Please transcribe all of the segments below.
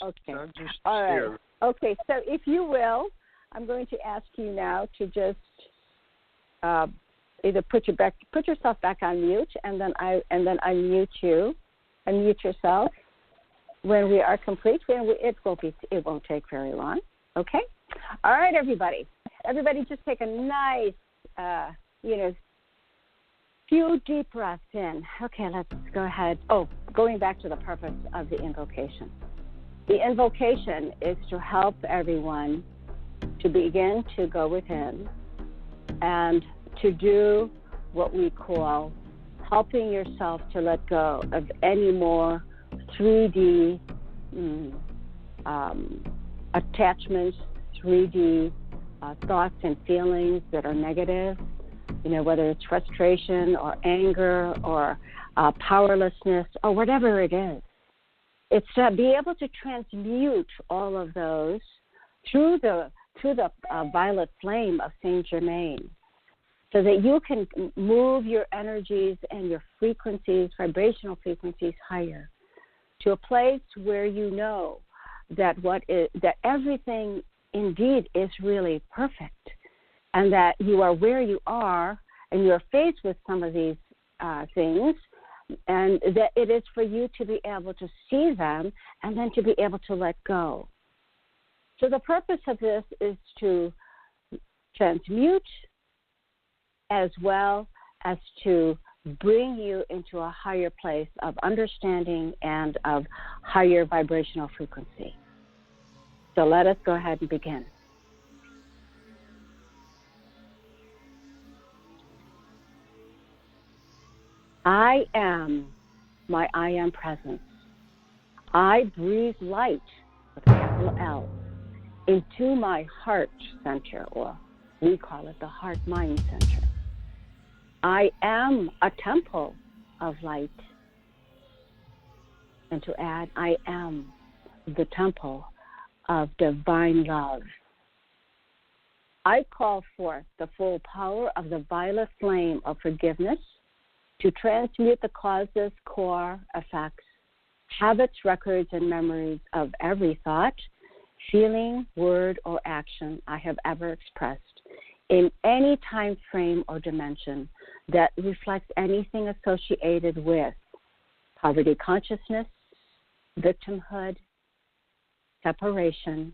Okay. I'm just All right. here. Okay. So if you will, I'm going to ask you now to just either put yourself back on mute, and then unmute you, unmute yourself when we are complete. It won't take very long. Okay. All right, everybody. Everybody, just take a nice, few deep breaths in. Okay, let's go ahead. Oh, going back to the purpose of the invocation. The invocation is to help everyone to begin to go within and to do what we call helping yourself to let go of any more 3D attachments, 3D thoughts and feelings that are negative, whether it's frustration or anger or powerlessness or whatever it is. It's to be able to transmute all of those through the violet flame of Saint Germain, so that you can move your energies and your frequencies, vibrational frequencies, higher to a place where you know that that everything indeed is really perfect, and that you are where you are and you are faced with some of these things, and that it is for you to be able to see them and then to be able to let go. So the purpose of this is to transmute as well as to bring you into a higher place of understanding and of higher vibrational frequency. So let us go ahead and begin. I am my I am presence. I breathe light with a capital L into my heart center, or we call it the heart mind center. I am a temple of light. And to add, I am the temple of divine love. I call forth the full power of the violet flame of forgiveness to transmute the causes, core, effects, habits, records, and memories of every thought, feeling, word, or action I have ever expressed in any time frame or dimension that reflects anything associated with poverty consciousness, victimhood, separation,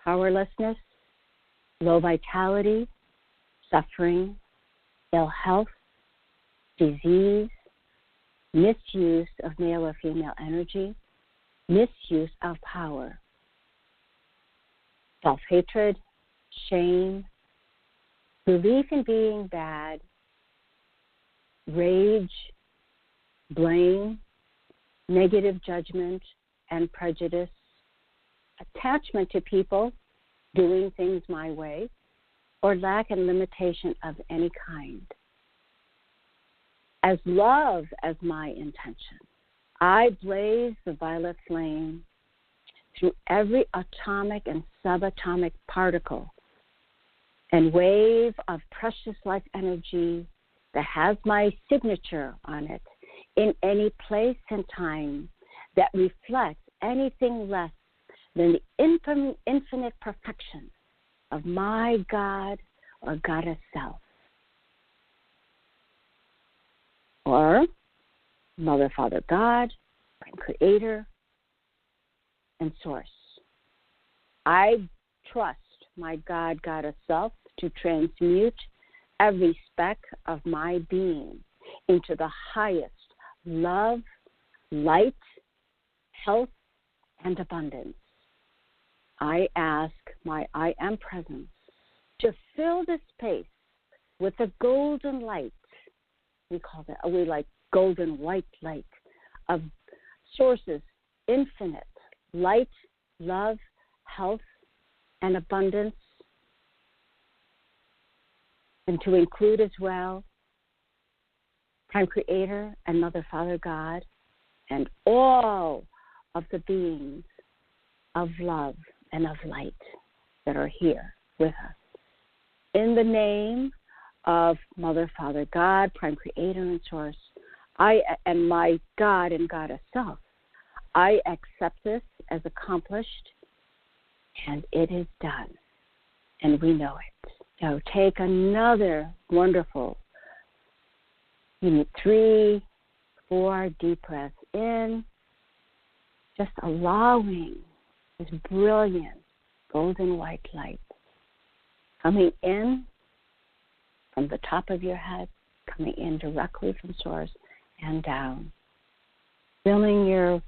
powerlessness, low vitality, suffering, ill health, disease, misuse of male or female energy, misuse of power, self-hatred, shame, belief in being bad, rage, blame, negative judgment and prejudice, attachment to people, doing things my way, or lack and limitation of any kind. As love as my intention, I blaze the violet flame through every atomic and subatomic particle and wave of precious life energy that has my signature on it in any place and time that reflects anything less than the infinite perfection of my God or Goddess self, or Mother, Father, God, and Creator and Source. I trust my God, Goddess self to transmute every speck of my being into the highest love, light, health, and abundance. I ask my I am presence to fill this space with the golden light. We like golden white light of Source's infinite light, love, health, and abundance, and to include as well Prime Creator and Mother, Father, God, and all of the beings of love and of light that are here with us. In the name of Mother, Father, God, Prime Creator and Source, I and my God and Goddess self, I accept this as accomplished, and it is done, and we know it. So take another wonderful, 3, 4 deep breaths in, just allowing this brilliant golden white light coming in from the top of your head, coming in directly from source and down, filling your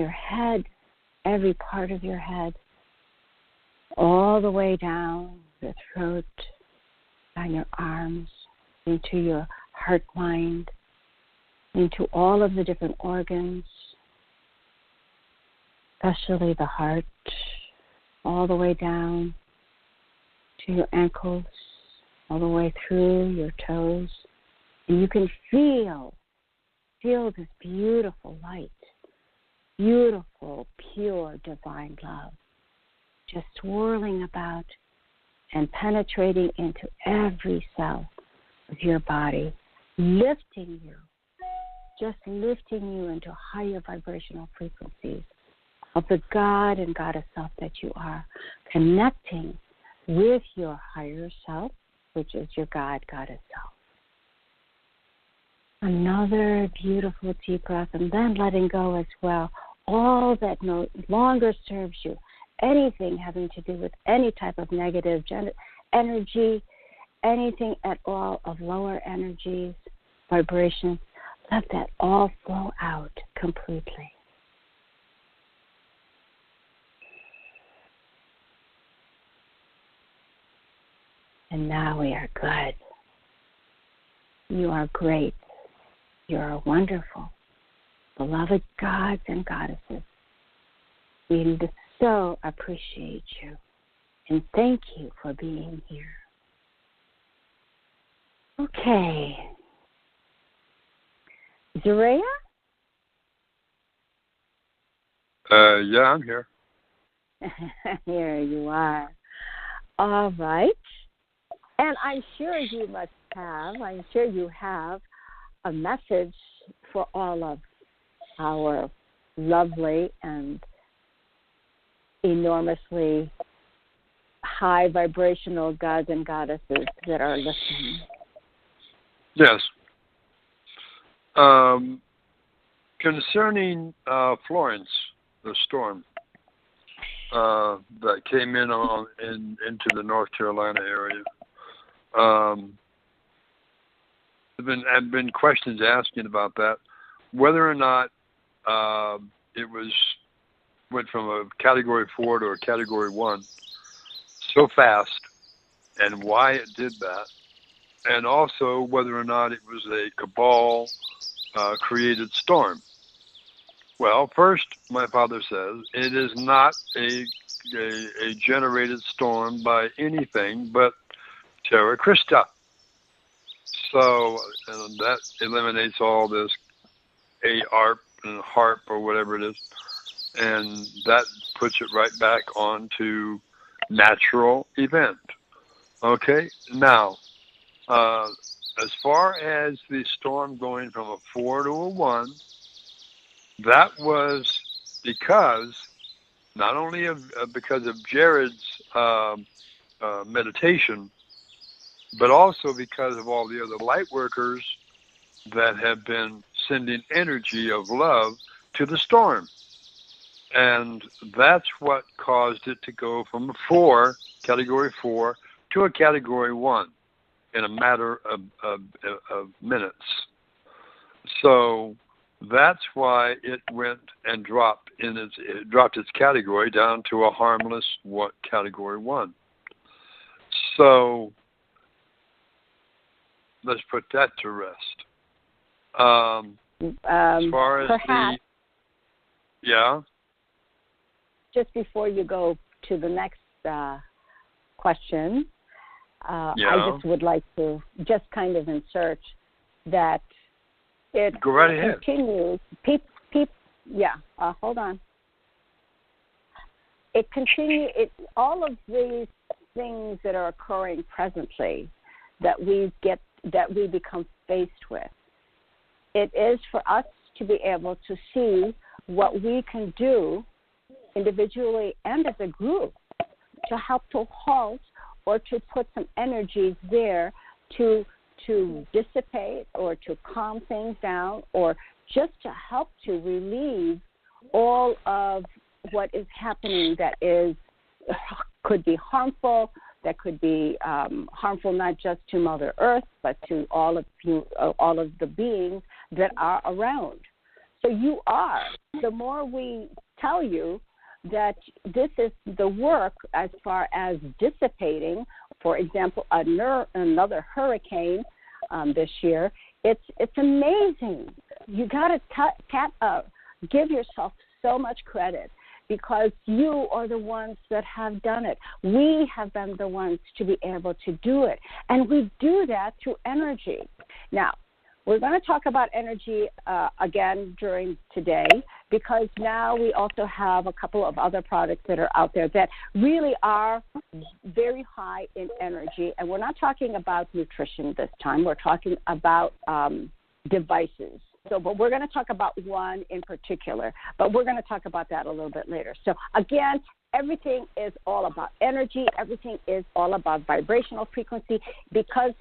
head, every part of your head, all the way down your throat, down your arms, into your heart mind, into all of the different organs, especially the heart, all the way down to your ankles, all the way through your toes. And you can feel this beautiful light, beautiful, pure, divine love, just swirling about and penetrating into every cell of your body, lifting you, just lifting you into higher vibrational frequencies of the God and Goddess self that you are, connecting with your higher self, which is your God, Goddess self. Another beautiful deep breath, and then letting go as well. All that no longer serves you, anything having to do with any type of negative energy, anything at all of lower energies, vibrations, let that all flow out completely. And now we are good. You are great. You are wonderful. Beloved gods and goddesses, we so appreciate you and thank you for being here. Okay. Zorra? Yeah, I'm here. Here you are. All right. And I'm sure you have a message for all of our lovely and enormously high vibrational gods and goddesses that are listening. Yes. Concerning Florence, the storm that came in into the North Carolina area, have been questions asking about that, whether or not it went from a Category 4 to a Category 1 so fast, and why it did that, and also whether or not it was a cabal created storm. Well, first, my father says it is not a generated storm by anything but Terra Christa. So that eliminates all this ARP and HARP or whatever it is, and that puts it right back onto natural event. Okay, now, as far as the storm going from a 4 to a 1, that was because, not only because of Jared's meditation, but also because of all the other light workers that have been sending energy of love to the storm. And that's what caused it to go from a Category 4, to a Category 1 in a matter of minutes. So that's why it went and dropped its category down to a harmless Category 1. So let's put that to rest. As far as perhaps, yeah. Just before you go to the next question, I just would like to just kind of insert that it go right ahead. Continues. Hold on. It continues. All of these things that are occurring presently that we become faced with. It is for us to be able to see what we can do individually and as a group, to help to halt or to put some energies there to dissipate or to calm things down, or just to help to relieve all of what is happening that could be harmful, that could be harmful not just to Mother Earth, but to all of the beings that are around. So you are. The more we tell you that this is the work as far as dissipating, for example, another hurricane this year, it's amazing. You got to give yourself so much credit, because you are the ones that have done it. We have been the ones to be able to do it. And we do that through energy. Now, we're going to talk about energy again during today, because now we also have a couple of other products that are out there that really are very high in energy. And we're not talking about nutrition this time. We're talking about devices. But we're going to talk about one in particular, but we're going to talk about that a little bit later. So again, everything is all about energy. Everything is all about vibrational frequency, because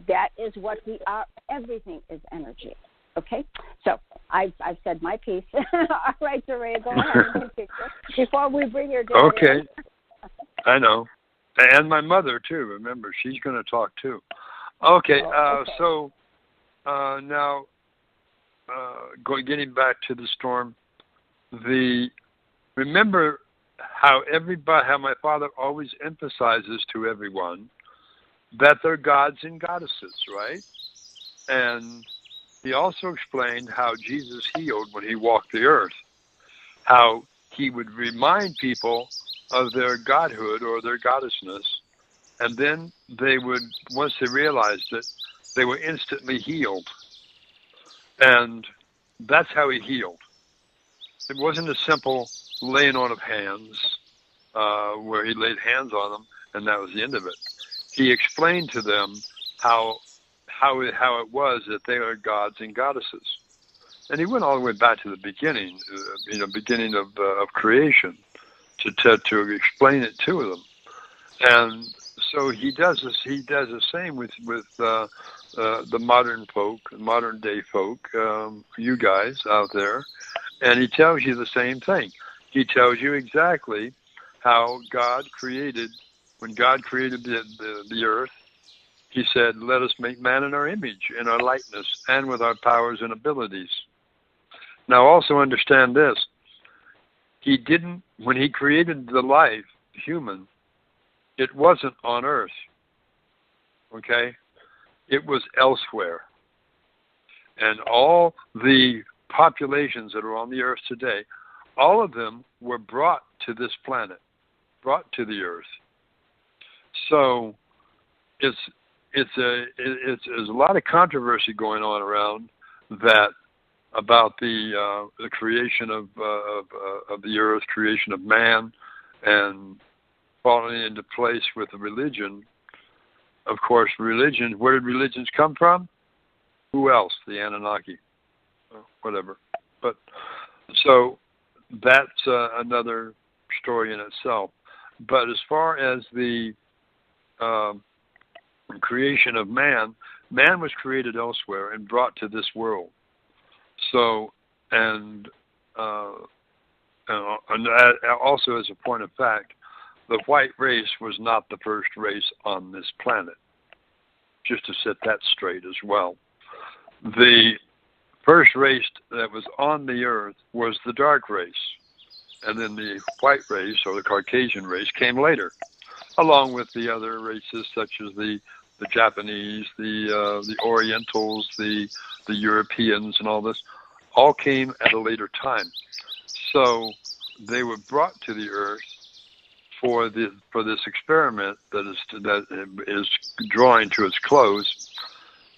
that is what we are. Everything is energy. Okay? So I've said my piece. All right, Zorra, go ahead and continue before we bring your dad Okay. in. I know. And my mother, too. Remember, she's going to talk, too. Okay, okay. So now, getting back to the storm, remember how my father always emphasizes to everyone that they're gods and goddesses, right? And he also explained how Jesus healed when he walked the earth, how he would remind people of their godhood or their goddessness, and then they would, once they realized it, they were instantly healed. And that's how he healed. It wasn't a simple laying on of hands, where he laid hands on them and that was the end of it. He explained to them how it was that they are gods and goddesses. And he went all the way back to the beginning, beginning of creation, to explain it to them. And so he does this. He does the same with the modern folk, modern day folk, you guys out there, and he tells you the same thing. He tells you exactly how God created. When God created the earth, he said, "Let us make man in our image, in our likeness, and with our powers and abilities." Now, also understand this: he didn't, when he created the life, human, it wasn't on earth. Okay. It was elsewhere. And all the populations that are on the earth today, all of them were brought to this planet, brought to the earth. So there's a lot of controversy going on around that about the creation of the earth, creation of man, and falling into place with the religion. Of course, religion, where did religions come from? Who else? The Anunnaki. Whatever. But so that's another story in itself. But as far as the creation of man, man was created elsewhere and brought to this world. So, and also as a point of fact, the white race was not the first race on this planet. Just to set that straight as well. The first race that was on the earth was the dark race. And then the white race, or the Caucasian race, came later, along with the other races such as the Japanese, the Orientals, the Europeans, and all this, all came at a later time. So they were brought to the earth for this experiment that is drawing to its close,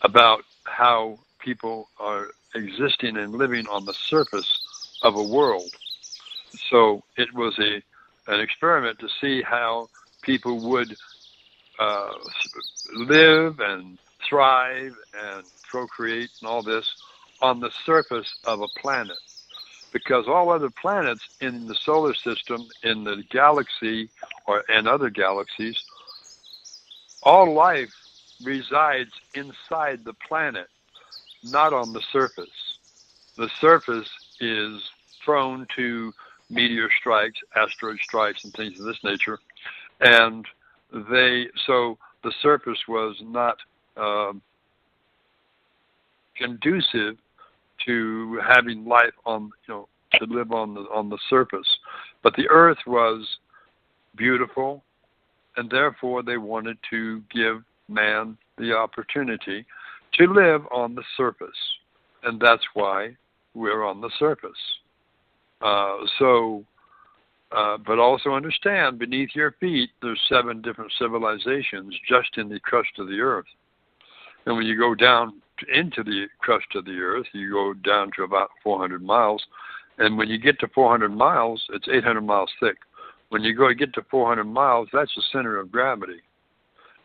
about how people are existing and living on the surface of a world. So it was an experiment to see how people would live and thrive and procreate and all this on the surface of a planet. because all other planets in the solar system, in the galaxy, and other galaxies, all life resides inside the planet, not on the surface. The surface is prone to meteor strikes, asteroid strikes, and things of this nature, and so the surface was not conducive to having life to live on the surface. But the Earth was beautiful, and therefore they wanted to give man the opportunity to live on the surface, and that's why we're on the surface. But also understand, beneath your feet, there's 7 different civilizations just in the crust of the Earth. And when you go down into the crust of the Earth, you go down to about 400 miles. And when you get to 400 miles, it's 800 miles thick. When you get to 400 miles, that's the center of gravity.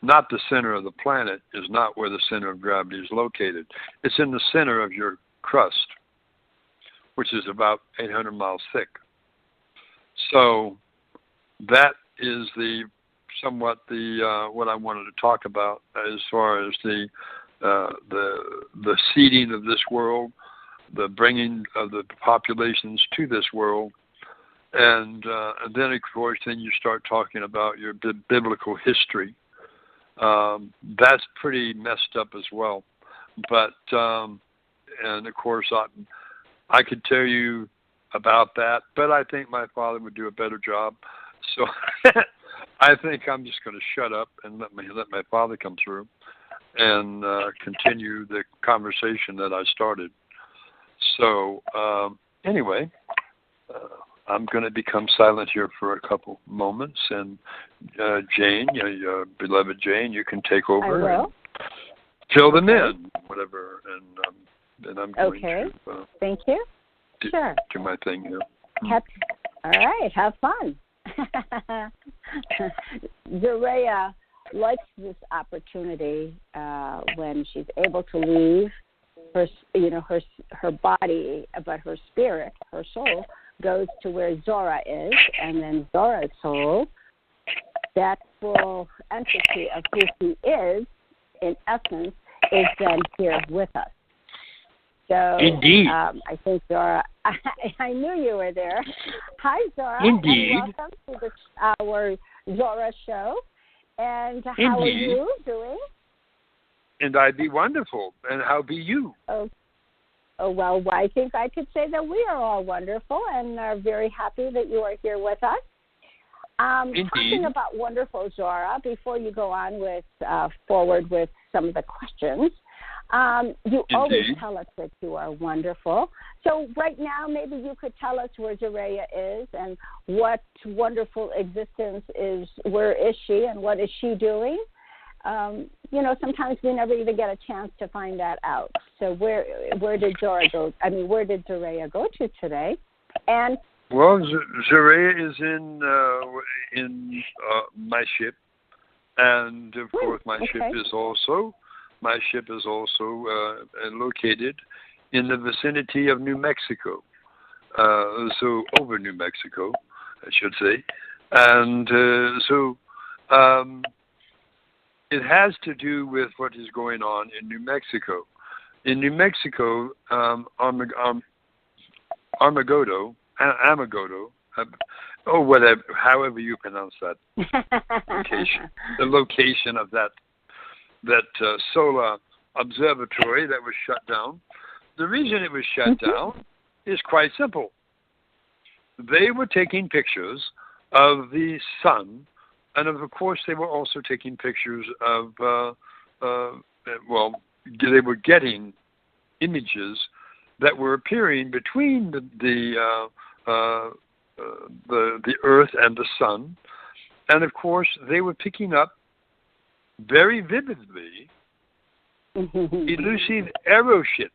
Not the center of the planet is not where the center of gravity is located. It's in the center of your crust, which is about 800 miles thick. So that is what I wanted to talk about as far as the seeding of this world, the bringing of the populations to this world, and then of course you start talking about your biblical history. That's pretty messed up as well, but and of course I could tell you about that, but I think my father would do a better job. So I think I'm just going to shut up and let my father come through and continue the conversation that I started. So anyway, I'm going to become silent here for a couple moments, and Jane, your beloved Jane, you can take over and fill them in, whatever, and I'm going to. Thank you. Sure. Do my thing here. All right, have fun. Zorra likes this opportunity when she's able to leave her body, but her spirit, her soul, goes to where Zorra is, and then Zorra's soul, that full entity of who she is, in essence, is then here with us. So, indeed. I think, Zorra, I knew you were there. Hi, Zorra. Indeed. And welcome to our Zorra show. And how are you doing? And I be wonderful. And how be you? Oh, well, I think I could say that we are all wonderful and are very happy that you are here with us. Talking about wonderful, Zorra, before you go on with forward with some of the questions, you always tell us that you are wonderful. So right now, maybe you could tell us where Zorra is and what wonderful existence is. Where is she and what is she doing? Sometimes we never even get a chance to find that out. So where did Zorra go? I mean, where did Zorra go to today? And well, Zorra is in my ship, and of course my ship is also located in the vicinity of New Mexico, so over New Mexico, I should say, and it has to do with what is going on in New Mexico. In New Mexico, Amagodo, whatever, however you pronounce that location, the location of that solar observatory that was shut down. The reason it was shut down is quite simple. They were taking pictures of the sun, and of course they were also taking pictures of, they were getting images that were appearing between the Earth and the sun, and of course they were picking up very vividly elusive aeroships,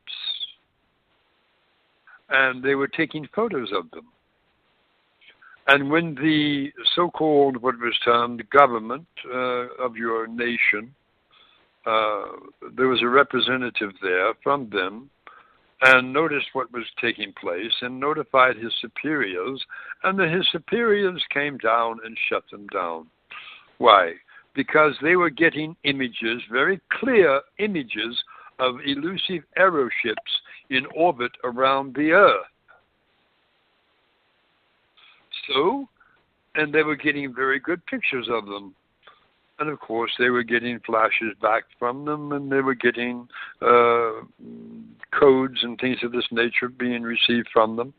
and they were taking photos of them. And when the so-called, what was termed, government of your nation, there was a representative there from them, and noticed what was taking place and notified his superiors, and then his superiors came down and shut them down. Why? Because they were getting images, very clear images, of elusive aeroships in orbit around the Earth. So, and they were getting very good pictures of them. And of course, they were getting flashes back from them, and they were getting codes and things of this nature being received from them.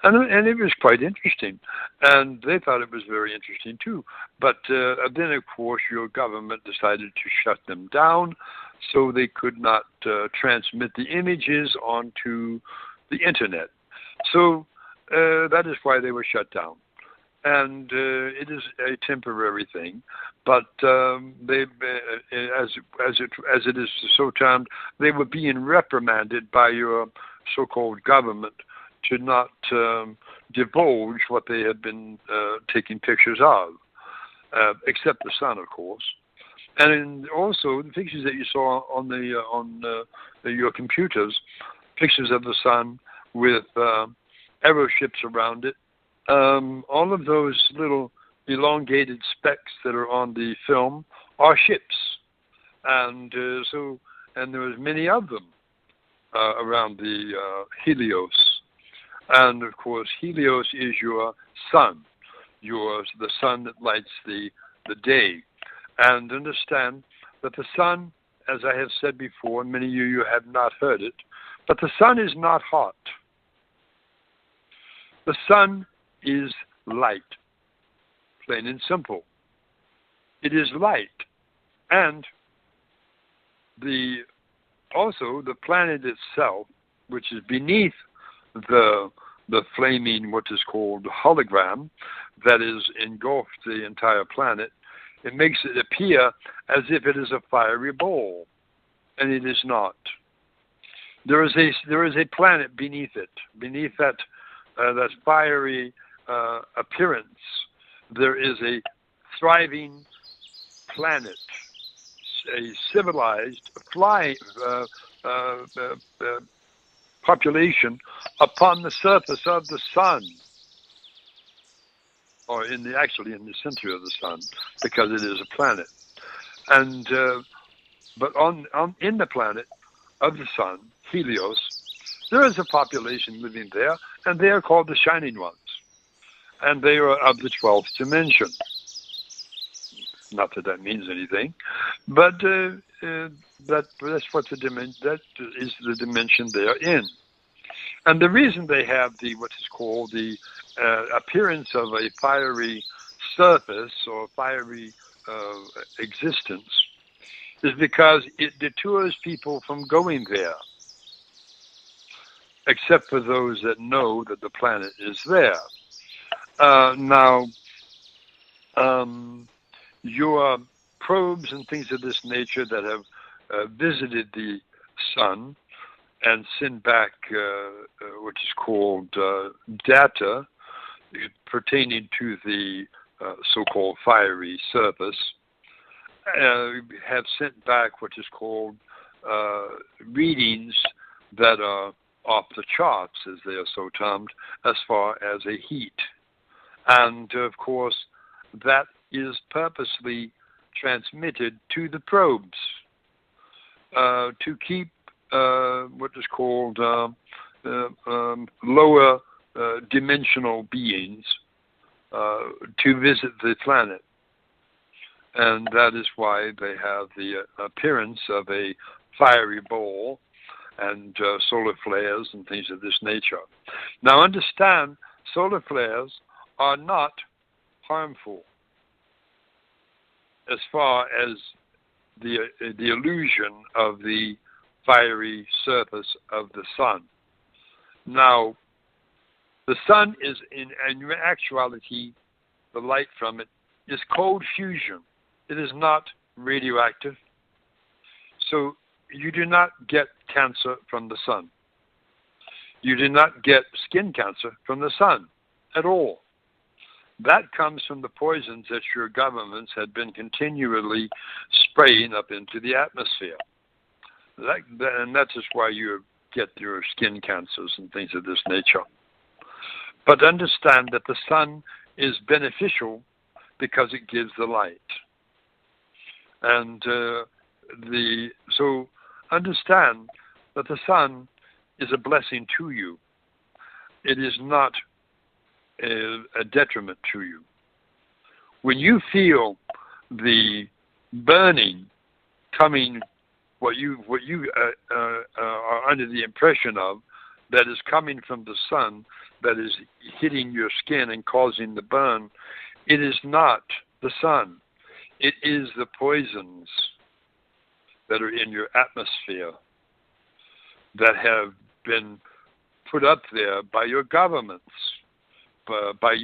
And it was quite interesting. And they thought it was very interesting too. But then, of course, your government decided to shut them down so they could not transmit the images onto the internet. So that is why they were shut down. And it is a temporary thing, but they, as it is so termed, they were being reprimanded by your so-called government to not divulge what they had been taking pictures of, except the sun, of course, and also the pictures that you saw on your computers, pictures of the sun with aeroships around it. All of those little elongated specks that are on the film are ships, and there was many of them around the Helios, and of course Helios is your sun, the sun that lights the day, and understand that the sun, as I have said before, many of you have not heard it, but the sun is not hot. The sun is light, plain and simple. It is light, and also the planet itself, which is beneath the flaming, what is called hologram, that is engulfed the entire planet. It makes it appear as if it is a fiery ball, and it is not. There is a planet beneath it, beneath that fiery appearance. There is a thriving planet, a civilized population upon the surface of the sun, or actually in the center of the sun, because it is a planet. And but in the planet of the sun, Helios, there is a population living there, and they are called the Shining Ones. And they are of the 12th dimension. Not that means anything, but that's what that is the dimension they are in. And the reason they have what is called the appearance of a fiery surface or fiery existence is because it deters people from going there, except for those that know that the planet is there. Now, your probes and things of this nature that have visited the sun and sent back what is called data pertaining to the so-called fiery surface, have sent back what is called readings that are off the charts, as they are so termed, as far as a heat. And, of course, that is purposely transmitted to the probes to keep what is called lower dimensional beings to visit the planet. And that is why they have the appearance of a fiery ball and solar flares and things of this nature. Now understand, solar flares are not harmful as far as the illusion of the fiery surface of the sun. Now, the sun is, in actuality, the light from it is cold fusion. It is not radioactive. So you do not get cancer from the sun. You do not get skin cancer from the sun at all. That comes from the poisons that your governments had been continually spraying up into the atmosphere. And that is why you're get your skin cancers and things of this nature. But understand that the sun is beneficial because it gives the light. And so understand that the sun is a blessing to you. It is not a detriment to you. When you feel the burning coming, what you are under the impression of, that is coming from the sun, that is hitting your skin and causing the burn, it is not the sun. It is the poisons that are in your atmosphere that have been put up there by your governments, by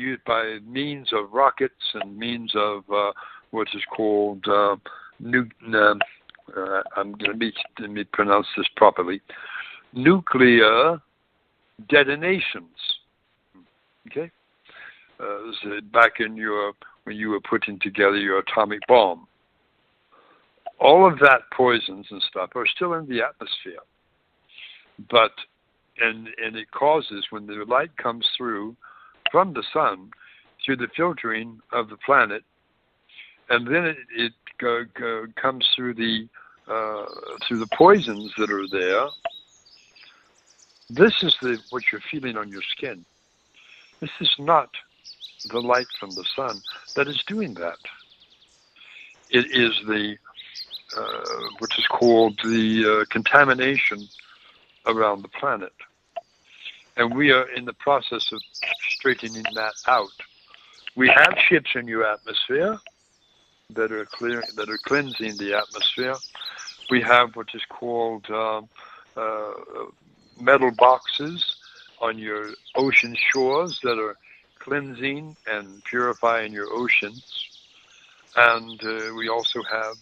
means of rockets and means of what is called let me pronounce this properly, nuclear detonations. Okay, so back in when you were putting together your atomic bomb, all of that poisons and stuff are still in the atmosphere. But and it causes, when the light comes through from the sun through the filtering of the planet, and then it comes through the poisons that are there. This is what you're feeling on your skin. This is not the light from the sun that is doing that. It is what is called the contamination around the planet. And we are in the process of straightening that out. We have ships in your atmosphere that are cleansing the atmosphere. We have what is called metal boxes on your ocean shores that are cleansing and purifying your oceans. And we also have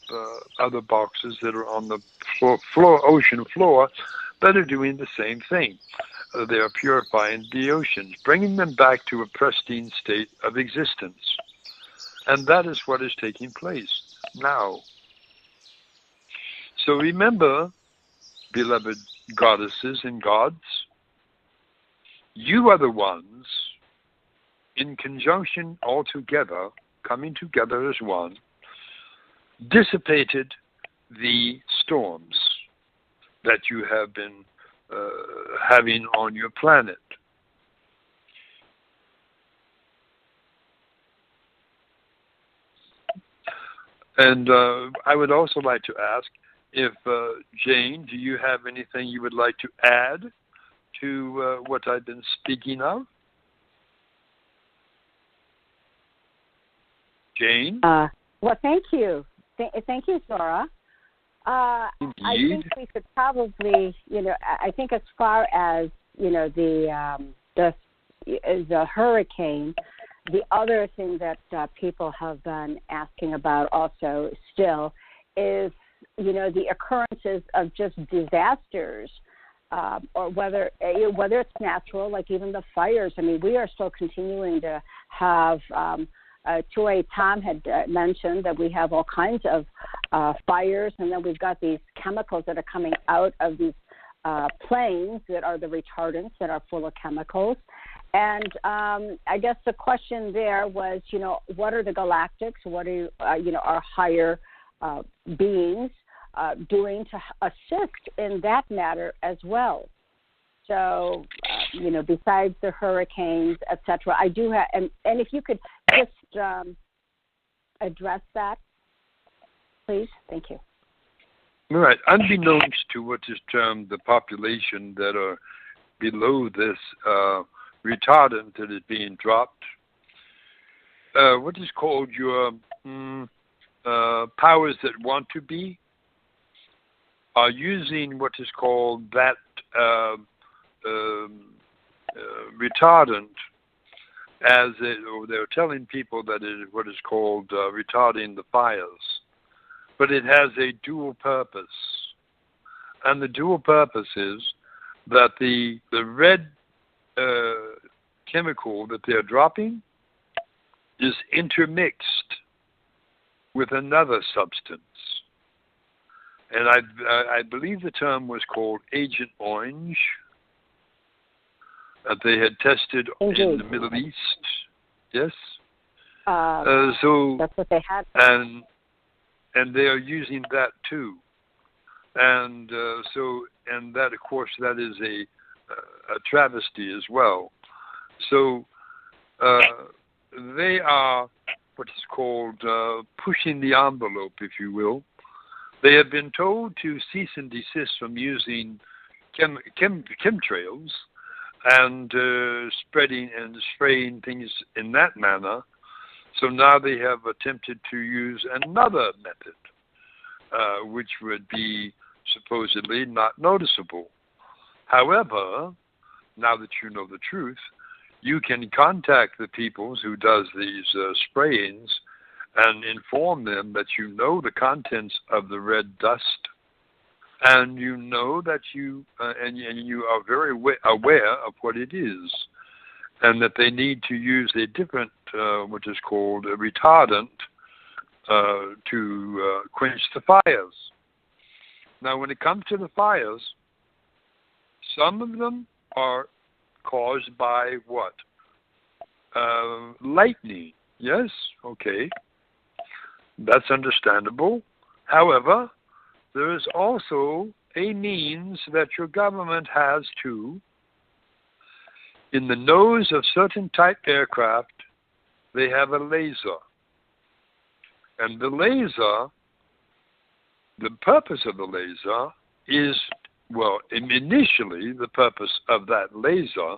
other boxes that are on the ocean floor that are doing the same thing. They are purifying the oceans, bringing them back to a pristine state of existence. And that is what is taking place now. So remember, beloved goddesses and gods, you are the ones, in conjunction all together, coming together as one, dissipated the storms that you have been having on your planet. And I would also like to ask if, Jane, do you have anything you would like to add to what I've been speaking of? Jane? Well, thank you. Thank you, Zorra. I think we could probably, I think as far as, the hurricane, the other thing that people have been asking about also still is, the occurrences of just disasters, or whether it's natural, like even the fires. I mean, we are still continuing to have, Tom had mentioned that we have all kinds of fires, and then we've got these chemicals that are coming out of these planes that are the retardants that are full of chemicals. And I guess the question there was, what are the galactics? What are, our higher beings doing to assist in that matter as well? So, besides the hurricanes, et cetera, I do have, and if you could just address that, please. Thank you. All right. Unbeknownst to what is termed the population that are below this retardant that is being dropped, what is called your powers that want to be are using what is called that retardant as they're telling people that it is what is called retarding the fires. But it has a dual purpose. And the dual purpose is that the red chemical that they're dropping is intermixed with another substance And I believe the term was called Agent Orange, that they had tested in the Middle East. Yes. So that's what they had. And they are using that too. And and that, of course, that is a travesty as well. So they are what is called pushing the envelope, if you will. They have been told to cease and desist from using chemtrails and spreading and spraying things in that manner. So now they have attempted to use another method, which would be supposedly not noticeable. However, now that you know the truth, you can contact the people who does these sprayings and inform them that you know the contents of the red dust, and you know that you are very aware of what it is, and that they need to use a different, what is called a retardant, to quench the fires. Now, when it comes to the fires, some of them are caused by what? Lightning. Yes? Okay. That's understandable. However, there is also a means that your government has to. In the nose of certain type aircraft, they have a laser. And the laser, the purpose of the laser is, well, initially the purpose of that laser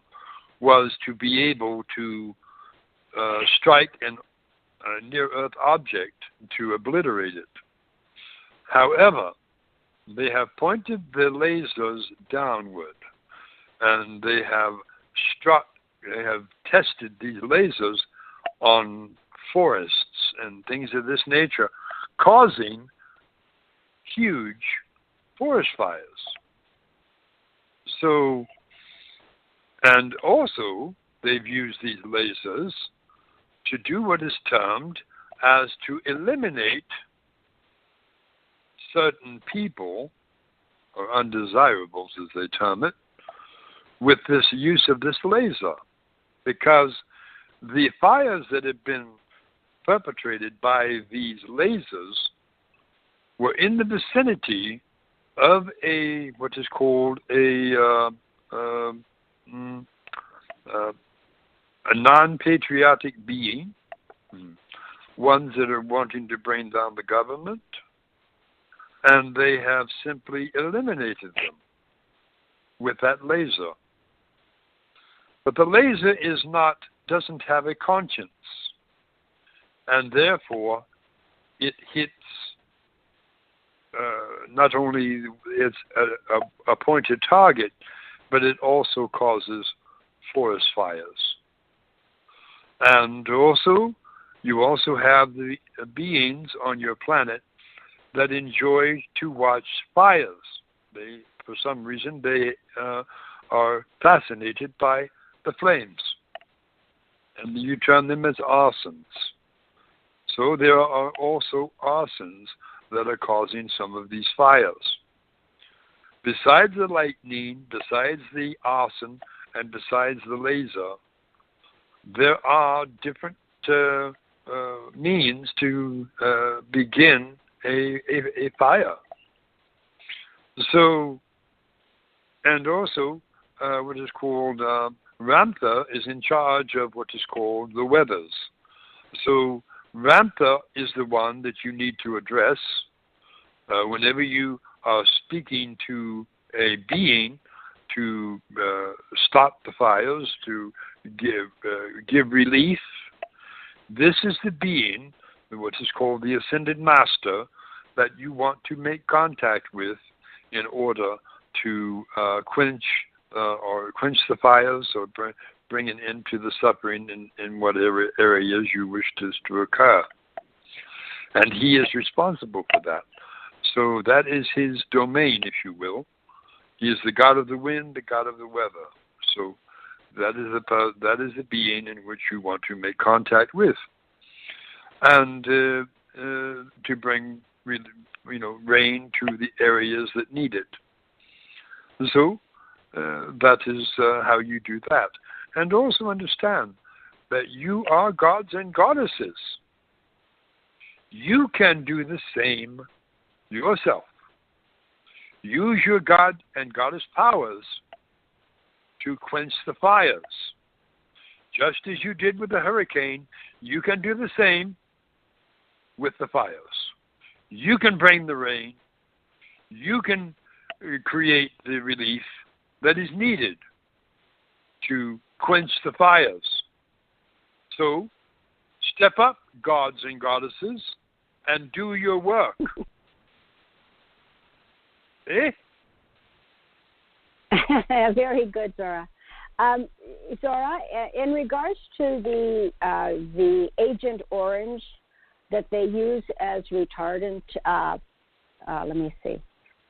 was to be able to strike a near-Earth object to obliterate it. However, they have pointed the lasers downward, and they have tested these lasers on forests and things of this nature, causing huge forest fires. So, and also, they've used these lasers to do what is termed as to eliminate certain people, or undesirables as they term it, with this use of this laser. Because the fires that have been perpetrated by these lasers were in the vicinity of what is called a non-patriotic being, ones that are wanting to bring down the government, and they have simply eliminated them with that laser. But the laser doesn't have a conscience, and therefore it hits not only its a pointed target, but it also causes forest fires. And also, you also have the beings on your planet that enjoy to watch fires. For some reason, they are fascinated by the flames, and you term them as arsons. So there are also arsons that are causing some of these fires. Besides the lightning, besides the arson, and besides the laser, there are different means to begin a fire. So, and also, what is called Ramtha is in charge of what is called the weathers. So Ramtha is the one that you need to address whenever you are speaking to a being to stop the fires, to give relief. This is the being, what is called the Ascended Master, that you want to make contact with in order to quench the fires, or bring an end to the suffering in whatever areas you wish this to occur. And he is responsible for that. So that is his domain, if you will. He is the god of the wind, the god of the weather. So that is the being in which you want to make contact with, and to bring rain to the areas that need it. So that is how you do that. And also understand that you are gods and goddesses. You can do the same yourself. Use your God and goddess powers to quench the fires. Just as you did with the hurricane, you can do the same with the fires. You can bring the rain. You can create the relief that is needed to quench the fires. So, step up, gods and goddesses, and do your work. Very good, Zorra. Zorra, in regards to the Agent Orange that they use as retardant, let me see,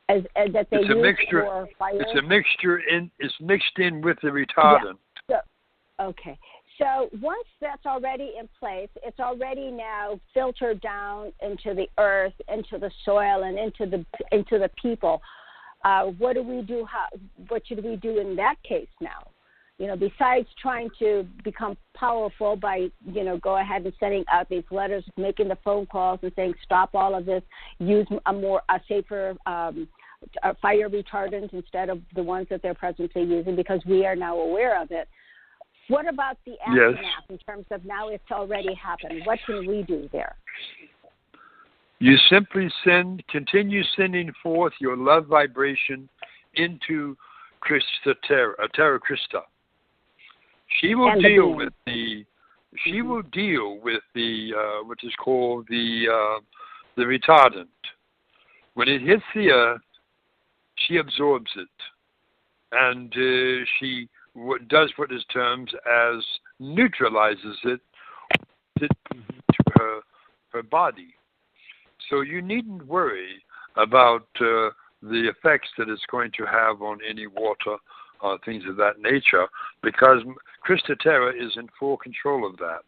that they use mixture, for fire. It's mixed in with the retardant. Yeah. Okay. So once that's already in place, it's already now filtered down into the earth, into the soil, and into the people. What do we do? What should we do in that case now? Besides trying to become powerful by, go ahead and sending out these letters, making the phone calls and saying, stop all of this, use a safer fire retardant instead of the ones that they're presently using, because we are now aware of it. What about the aftermath in terms of now it's already happened? What can we do there? You simply continue sending forth your love vibration into Terra Christa. She will deal with the what is called the retardant. When it hits the earth, she absorbs it, and she does what is termed as neutralizes it to her body. So you needn't worry about the effects that it's going to have on any water or things of that nature, because Christa Terra is in full control of that.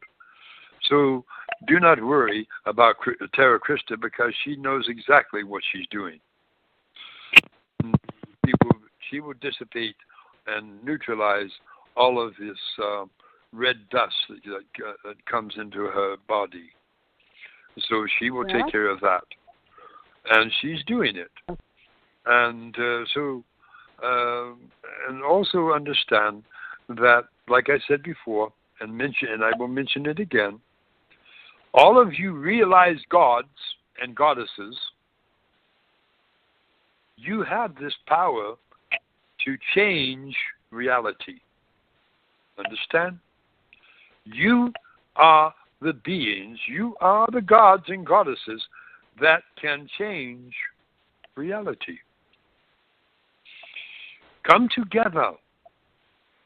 So do not worry about Terra Christa, because she knows exactly what she's doing. She will dissipate and neutralize all of this red dust that comes into her body. So she will take care of that. And she's doing it. And and also understand that, like I said before, and I will mention it again, all of you realized gods and goddesses, you have this power to change reality. Understand? You are the beings, you are the gods and goddesses that can change reality. Come together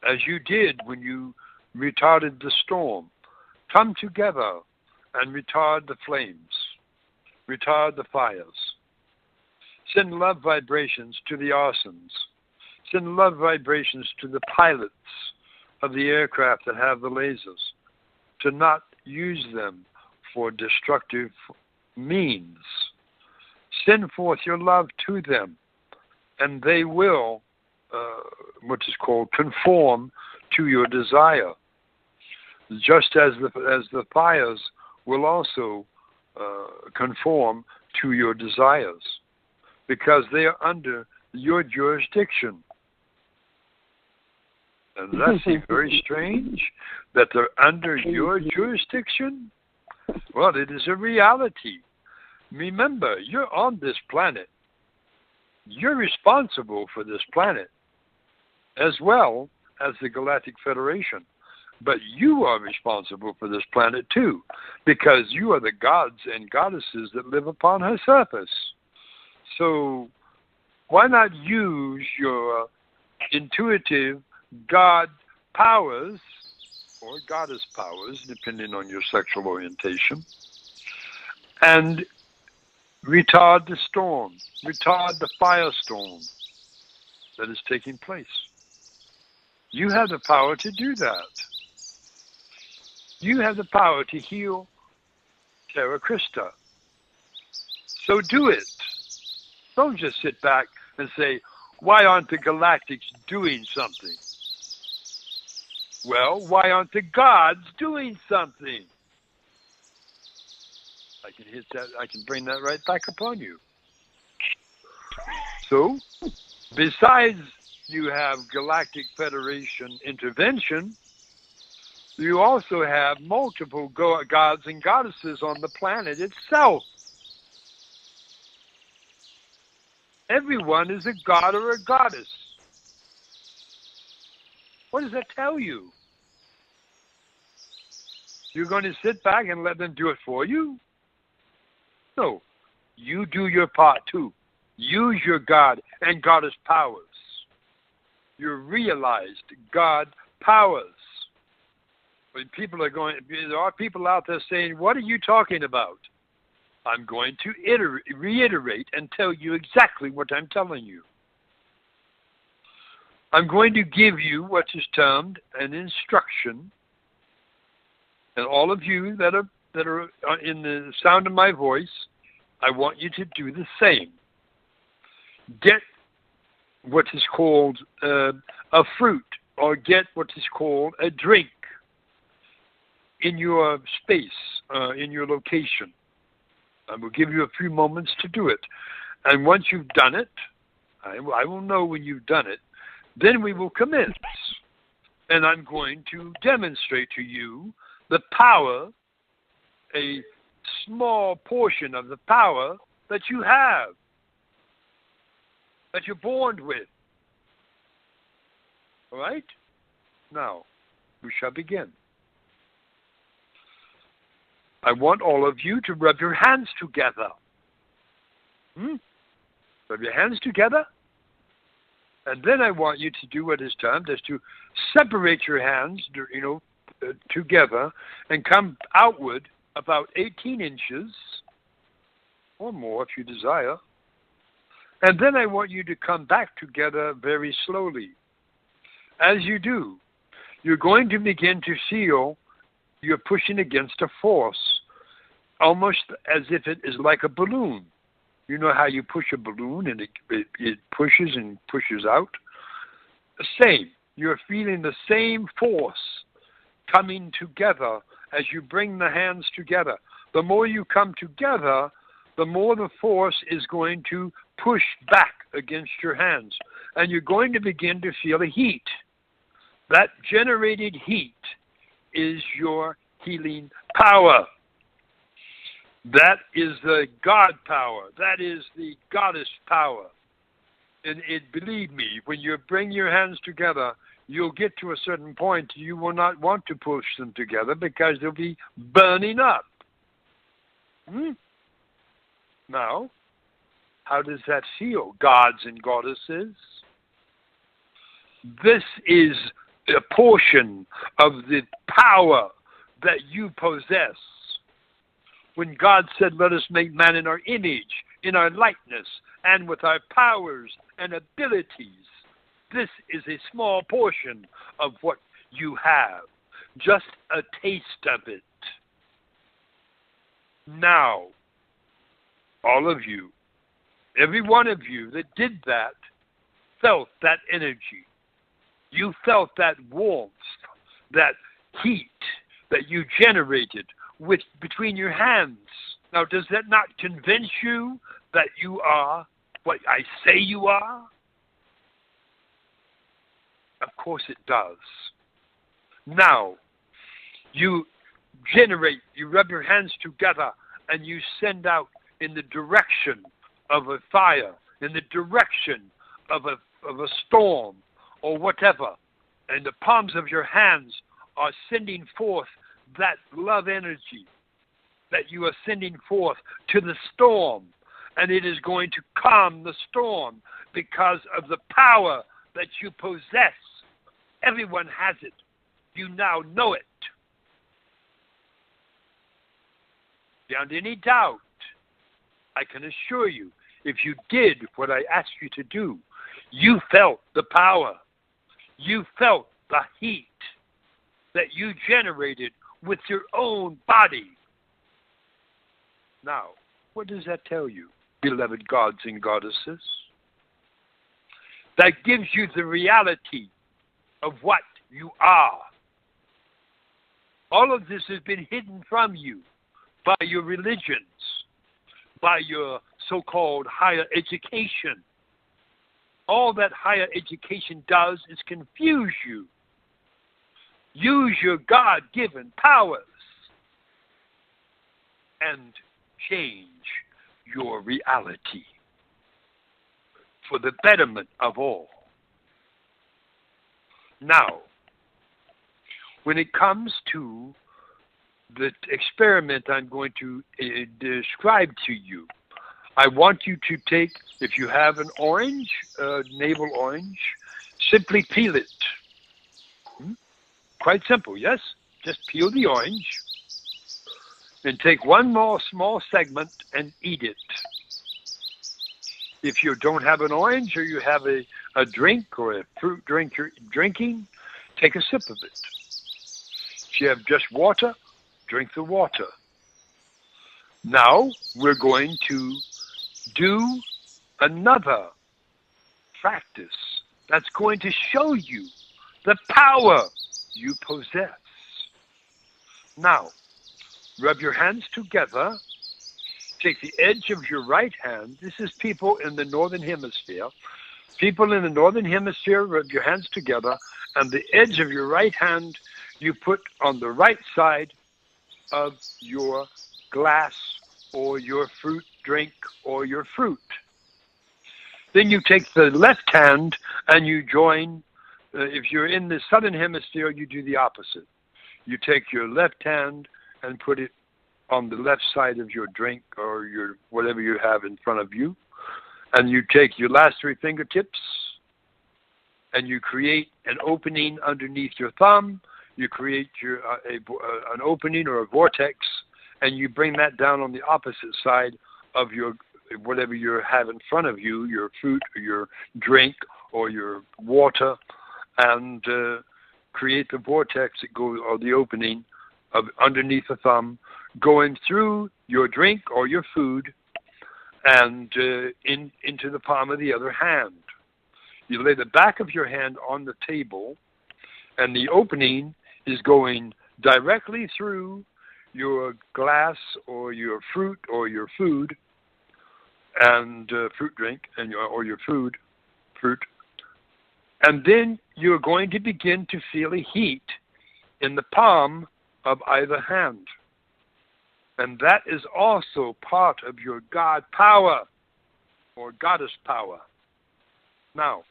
as you did when you retarded the storm. Come together and retard the flames, retard the fires. Send love vibrations to the arsons. Send love vibrations to the pilots of the aircraft that have the lasers, to not use them for destructive means. Send forth your love to them, and they will, what is called, conform to your desire. Just as the fires will also conform to your desires, because they are under your jurisdiction. And that seems very strange, that they're under your jurisdiction. Well, it is a reality. Remember, you're on this planet. You're responsible for this planet, as well as the Galactic Federation. But you are responsible for this planet too, because you are the gods and goddesses that live upon her surface. So why not use your intuitive God powers, or goddess powers, depending on your sexual orientation, and retard the storm, retard the firestorm that is taking place. You have the power to do that. You have the power to heal Terra Christa. So do it. Don't just sit back and say, why aren't the galactics doing something? Well, why aren't the gods doing something? I can hit that. I can bring that right back upon you. So, besides you have Galactic Federation intervention, you also have multiple gods and goddesses on the planet itself. Everyone is a god or a goddess. What does that tell you? You're going to sit back and let them do it for you? No. You do your part too. Use your God and goddess powers. Your realized God powers. When people are going, there are people out there saying, what are you talking about? I'm going to reiterate and tell you exactly what I'm telling you. I'm going to give you what is termed an instruction, and all of you that are in the sound of my voice, I want you to do the same. Get what is called a fruit, or get what is called a drink in your space, in your location. I will give you a few moments to do it. And once you've done it, I will know when you've done it, then we will commence. And I'm going to demonstrate to you the power, a small portion of the power that you have, that you're born with. All right? Now, we shall begin. I want all of you to rub your hands together. Rub your hands together. And then I want you to do what is termed as to separate your hands, together and come outward about 18 inches or more if you desire. And then I want you to come back together very slowly. As you do, you're going to begin to feel you're pushing against a force, almost as if it is like a balloon. You know how you push a balloon and it pushes and pushes out? The same. You're feeling the same force coming together as you bring the hands together. The more you come together, the more the force is going to push back against your hands. And you're going to begin to feel a heat. That generated heat is your healing power. That is the God power. That is the goddess power. And believe me, when you bring your hands together, you'll get to a certain point you will not want to push them together because they'll be burning up. Now, how does that feel, gods and goddesses? This is a portion of the power that you possess. When God said, let us make man in our image, in our likeness, and with our powers and abilities, this is a small portion of what you have. Just a taste of it. Now, all of you, every one of you that did that, felt that energy. You felt that warmth, that heat that you generated between your hands. Now, does that not convince you that you are what I say you are? Of course it does. Now, you rub your hands together and you send out in the direction of a fire, in the direction of a storm or whatever. And the palms of your hands are sending forth that love energy that you are sending forth to the storm. And it is going to calm the storm because of the power that you possess. Everyone has it. You now know it. Beyond any doubt, I can assure you, if you did what I asked you to do, you felt the power. You felt the heat that you generated with your own body. Now, what does that tell you? beloved gods and goddesses, that gives you the reality of what you are. All of this has been hidden from you by your religions, by your so-called higher education. All that higher education does is confuse you. Use your God-given powers and change your reality for the betterment of all. Now, when it comes to the experiment I'm going to describe to you, I want you to take, if you have an orange, navel orange, simply peel it. Quite simple, yes? Just peel the orange and take one more small segment and eat it. If you don't have an orange or you have a drink or a fruit drink you're drinking, take a sip of it. If you have just water, drink the water. Now we're going to do another practice that's going to show you the power you possess. Now, rub your hands together. Take the edge of your right hand. This is people in the northern hemisphere. People in the northern hemisphere, rub your hands together, and the edge of your right hand you put on the right side of your glass or your fruit drink or your fruit. Then you take the left hand and you join. If you're in the southern hemisphere, you do the opposite. You take your left hand and put it on the left side of your drink or your whatever you have in front of you, and you take your last three fingertips and you create an opening underneath your thumb. You create your an opening or a vortex, and you bring that down on the opposite side of your whatever you have in front of you, your fruit or your drink or your water, and create the vortex that goes, or the opening of underneath the thumb, going through your drink or your food and into the palm of the other hand. You lay the back of your hand on the table, and the opening is going directly through your glass or your fruit or your food and fruit drink and or your fruit. And then you're going to begin to feel a heat in the palm of either hand. And that is also part of your God power or goddess power. Now,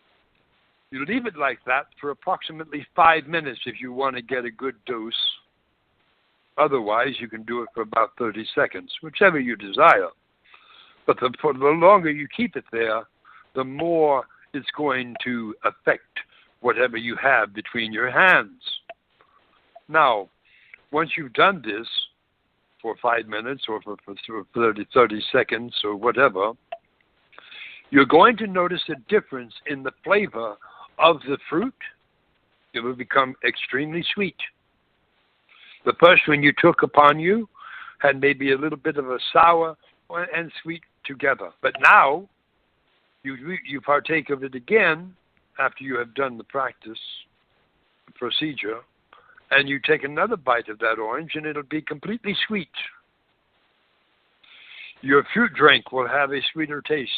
you leave it like that for approximately 5 minutes if you want to get a good dose. Otherwise, you can do it for about 30 seconds, whichever you desire. But for the longer you keep it there, the more it's going to affect whatever you have between your hands. Now, once you've done this for 5 minutes or for 30 seconds or whatever, you're going to notice a difference in the flavor of the fruit. It will become extremely sweet. The first one you took upon you had maybe a little bit of a sour and sweet together. But now, you partake of it again after you have done the practice procedure, and you take another bite of that orange, and it'll be completely sweet. Your fruit drink will have a sweeter taste.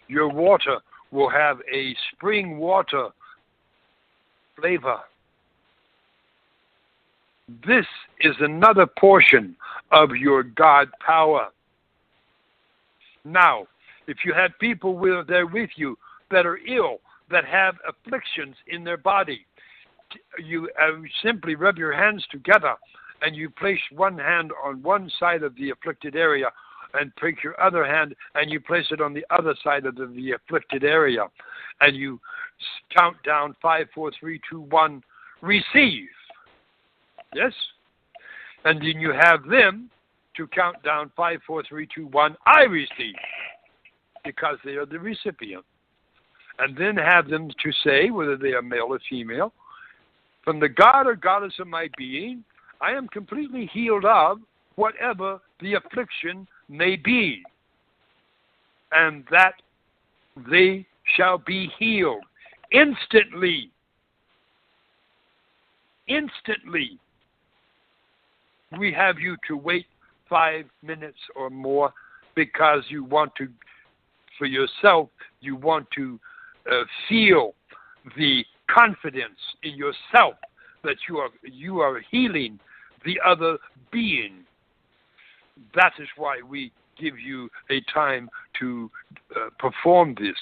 Your water will have a spring water flavor. This is another portion of your God power. Now, if you have people there with you that are ill, that have afflictions in their body, you simply rub your hands together and you place one hand on one side of the afflicted area and take your other hand and you place it on the other side of the afflicted area. And you count down 5, 4, 3, 2, 1, receive. Yes? And then you have them to count down 5, 4, 3, 2, 1, I receive, because they are the recipient. And then have them to say, whether they are male or female, from the God or goddess of my being, I am completely healed of whatever the affliction may be. and that they shall be healed instantly. Instantly. We have you to wait 5 minutes or more because you want to, for yourself, you want to feel the confidence in yourself that you are healing the other being. That is why we give you a time to perform this.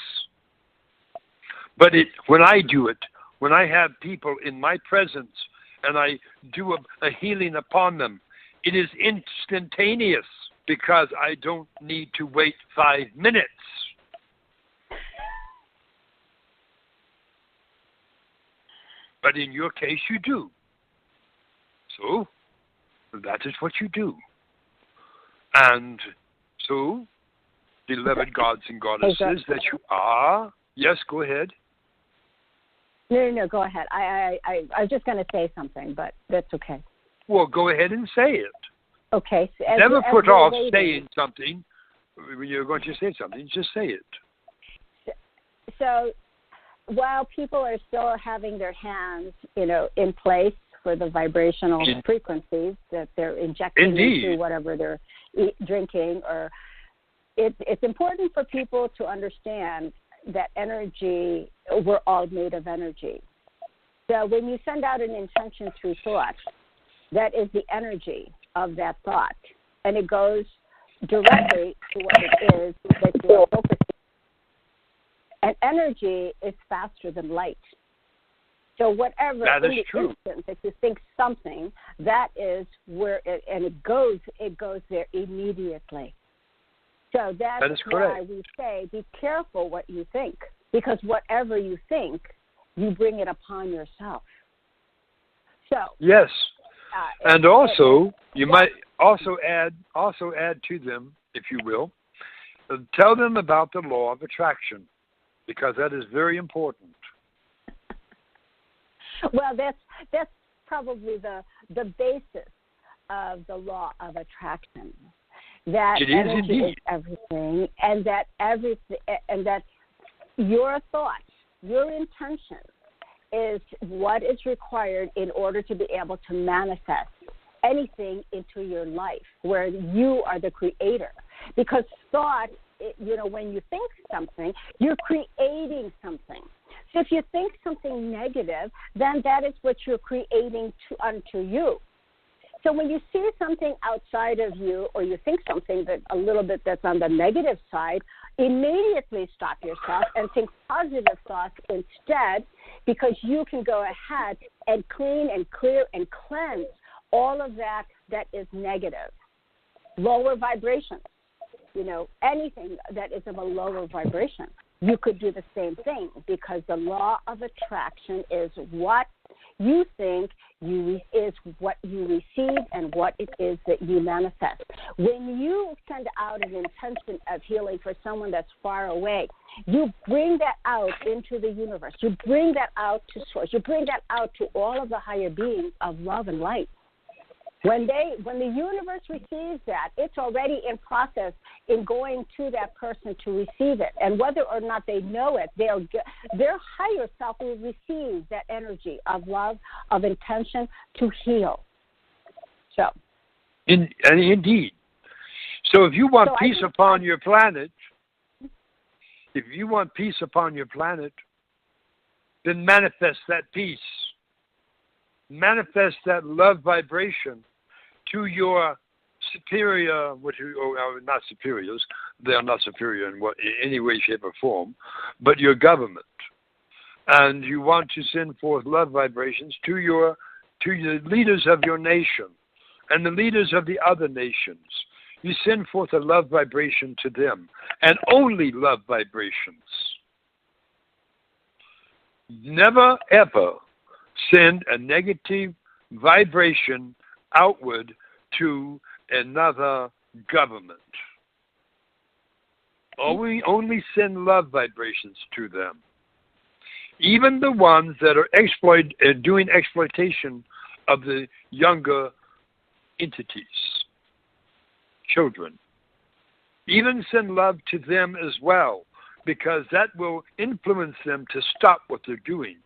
But when I do it, when I have people in my presence and I do a healing upon them, it is instantaneous because I don't need to wait 5 minutes. But in your case, you do. So, that is what you do. And so, beloved gods and goddesses that you are, yes, go ahead. No, go ahead. I was just going to say something, but that's okay. Well, go ahead and say it. Okay. So never put off saying something when you're going to say something. Just say it. So, while people are still having their hands, in place for the vibrational frequencies that they're injecting into whatever they're drinking, or it's important for people to understand that energy, we're all made of energy. So when you send out an intention through thought, that is the energy of that thought, and it goes directly to what it is that you are focusing. And energy is faster than light. So whatever that in is the true. instant that you think something, that is where it goes there immediately. So that is why we say be careful what you think, because whatever you think, you bring it upon yourself. So yes, and also you might also add to them, if you will, tell them about the law of attraction, because that is very important. Well, that's probably the basis of the law of attraction. That energy is everything, and that your thoughts, your intention, is what is required in order to be able to manifest anything into your life, where you are the creator. Because thought, when you think something, you're creating something. So if you think something negative, then that is what you're creating unto you. So when you see something outside of you, or you think something that a little bit that's on the negative side, immediately stop yourself and think positive thoughts instead, because you can go ahead and clean and clear and cleanse all of that is negative. Lower vibrations, anything that is of a lower vibration. You could do the same thing, because the law of attraction is what you think is what you receive and what it is that you manifest. When you send out an intention of healing for someone that's far away, you bring that out into the universe. You bring that out to source. You bring that out to all of the higher beings of love and light. When the universe receives that, it's already in process in going to that person to receive it. And whether or not they know it, their higher self will receive that energy of love, of intention to heal. So, indeed. So if you want peace upon your planet, then manifest that peace. Manifest that love vibration to your superior, not superiors, they are not superior in any way, shape, or form, but your government. And you want to send forth love vibrations to the leaders of your nation and the leaders of the other nations. You send forth a love vibration to them, and only love vibrations. Never, ever send a negative vibration outward to another government. Only send love vibrations to them. Even the ones that are doing exploitation of the younger entities, children. Even send love to them as well, because that will influence them to stop what they're doing.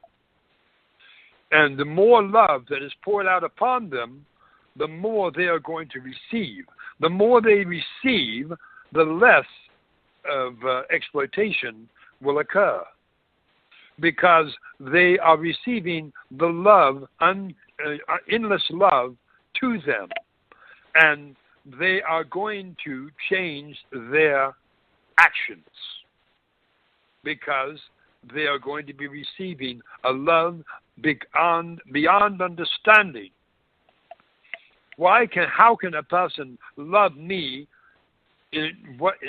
And the more love that is poured out upon them, the more they are going to receive. The more they receive, the less of exploitation will occur, because they are receiving the love, endless love to them. And they are going to change their actions, because they are going to be receiving a love beyond understanding. How can a person love me in what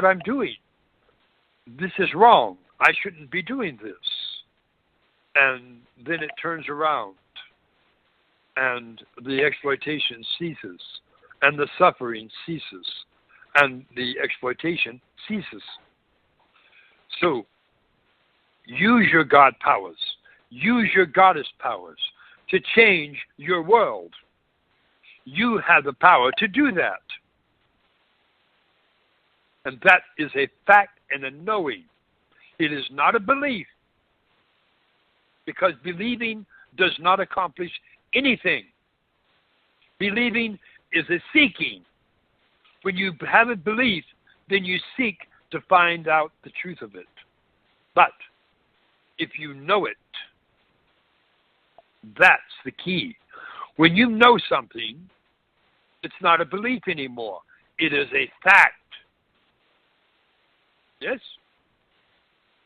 I'm doing? This is wrong. I shouldn't be doing this. And then it turns around, and the exploitation ceases, and the suffering ceases, and the exploitation ceases. So, use your God powers, use your goddess powers to change your world. You have the power to do that. And that is a fact and a knowing. It is not a belief, because believing does not accomplish anything. Believing is a seeking. When you have a belief, then you seek to find out the truth of it. But if you know it, that's the key. When you know something, it's not a belief anymore. It is a fact. Yes?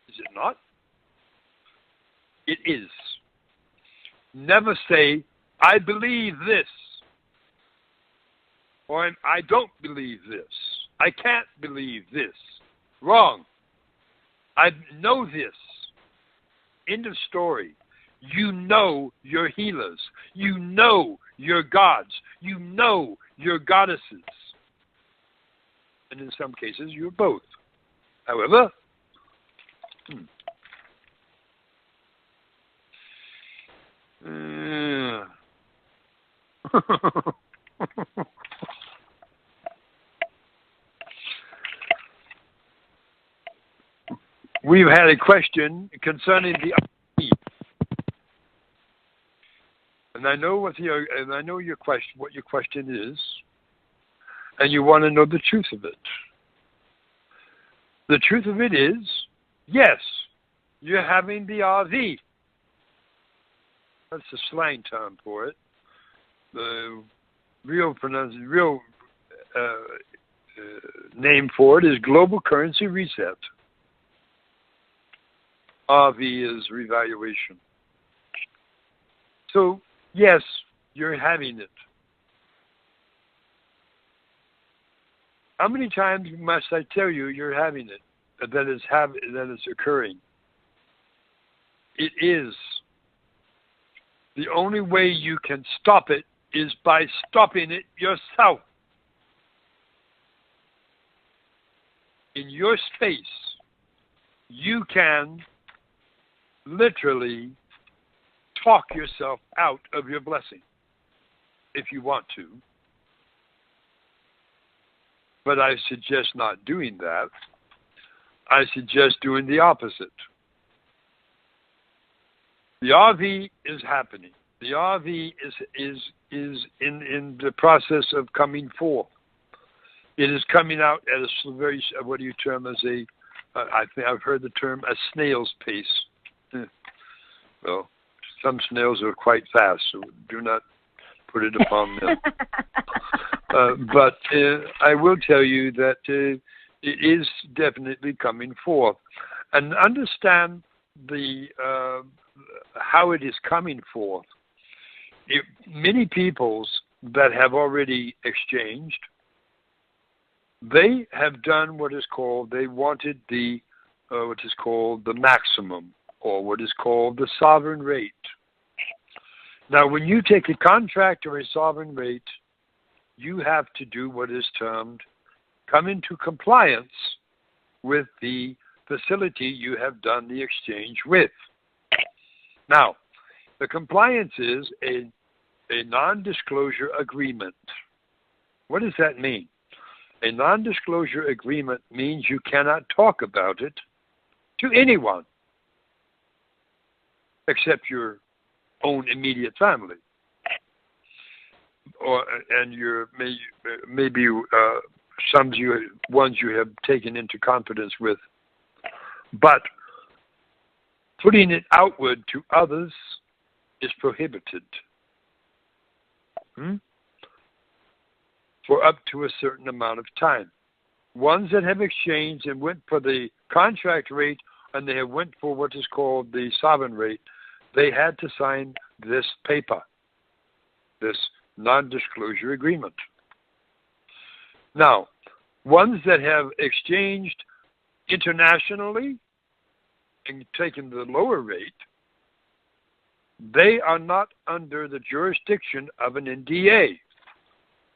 Is it not? It is. Never say, I believe this, or I don't believe this. I can't believe this. Wrong. I know this. End of story. You know your healers. You know your gods. You know your goddesses. And in some cases, you're both. However, we've had a question concerning the RV, and I know what your question is, and you want to know the truth of it. The truth of it is, yes, you're having the RV. That's the slang term for it. The real name for it is global currency reset. RV is revaluation. So, yes, you're having it. How many times must I tell you you're having it, that it's occurring? It is. The only way you can stop it is by stopping it yourself. In your space, you can literally talk yourself out of your blessing if you want to. But I suggest not doing that. I suggest doing the opposite. The RV is happening. The RV is in the process of coming forth. It is coming out at a very, what do you term as a, I think I've heard the term, a snail's pace. Well, some snails are quite fast, so do not put it upon them. But I will tell you that it is definitely coming forth. And understand the how it is coming forth. Many peoples that have already exchanged, they have done what is called, they wanted the what is called the maximum, or what is called the sovereign rate. Now, when you take a contract or a sovereign rate, you have to do what is termed come into compliance with the facility you have done the exchange with. Now, the compliance is a non-disclosure agreement. What does that mean? A non-disclosure agreement means you cannot talk about it to anyone except your own immediate family, and your maybe ones you have taken into confidence with. But putting it outward to others is prohibited. For up to a certain amount of time. Ones that have exchanged and went for the contract rate and they have went for what is called the sovereign rate, they had to sign this paper, this non-disclosure agreement. Now, ones that have exchanged internationally and taken the lower rate, they are not under the jurisdiction of an NDA.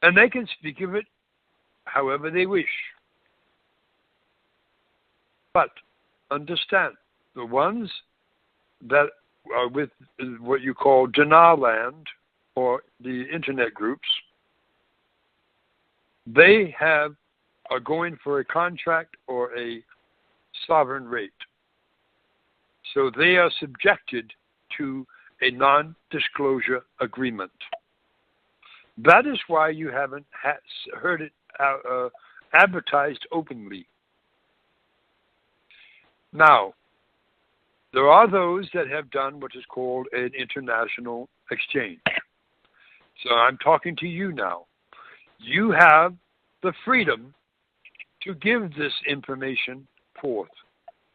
And they can speak of it however they wish. But understand, the ones that are with what you call denial land or the internet groups, they are going for a contract or a sovereign rate. So they are subjected to a non-disclosure agreement. That is why you haven't heard it advertised openly. Now, there are those that have done what is called an international exchange. So I'm talking to you now. You have the freedom to give this information forth,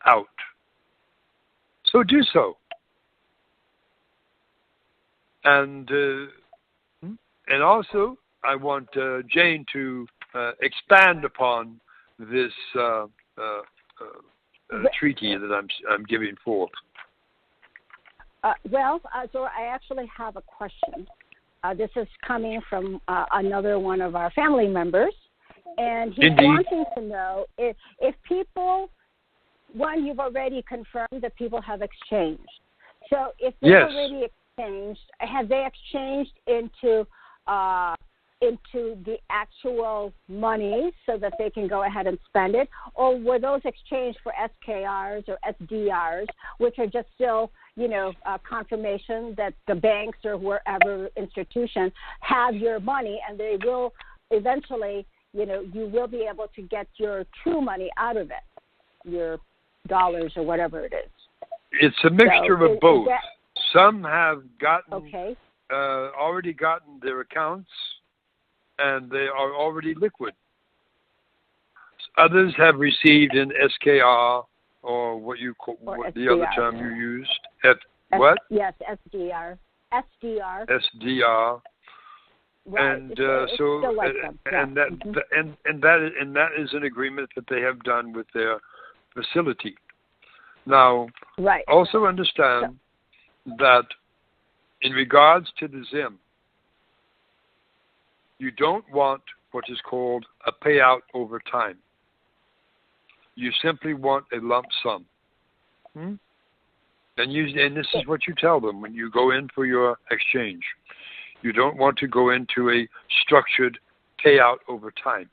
out. So do so. And also, I want Jane to expand upon this treaty that I'm giving forth. Zorra, I actually have a question. This is coming from another one of our family members, and he's wanting to know if people, one, you've already confirmed that people have exchanged. So if they've already exchanged, have they exchanged into the actual money so that they can go ahead and spend it, or were those exchanged for SKRs or SDRs, which are just still, confirmation that the banks or wherever institution have your money, and they will eventually, you will be able to get your true money out of it, your dollars or whatever it is. It's a mixture of both. Some have gotten already gotten their accounts, and they are already liquid. Others have received an SKR, or what you call the other term you used. What? Yes, SDR. SDR. Right. And that is an agreement that they have done with their facility. Now, also understand that in regards to the ZIM, you don't want what is called a payout over time. You simply want a lump sum. And this is what you tell them when you go in for your exchange. You don't want to go into a structured payout over time,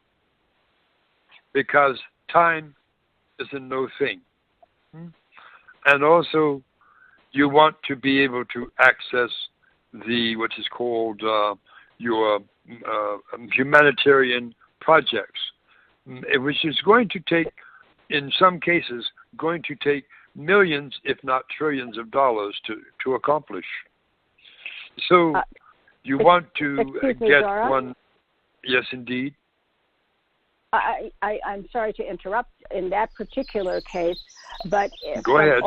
because time is a no thing. And also, you want to be able to access what is called your humanitarian projects, which is going to take, in some cases, millions, if not trillions of dollars to accomplish. So you want to get Zorra? one. Yes, indeed. I'm sorry to interrupt in that particular case, but Go ahead. From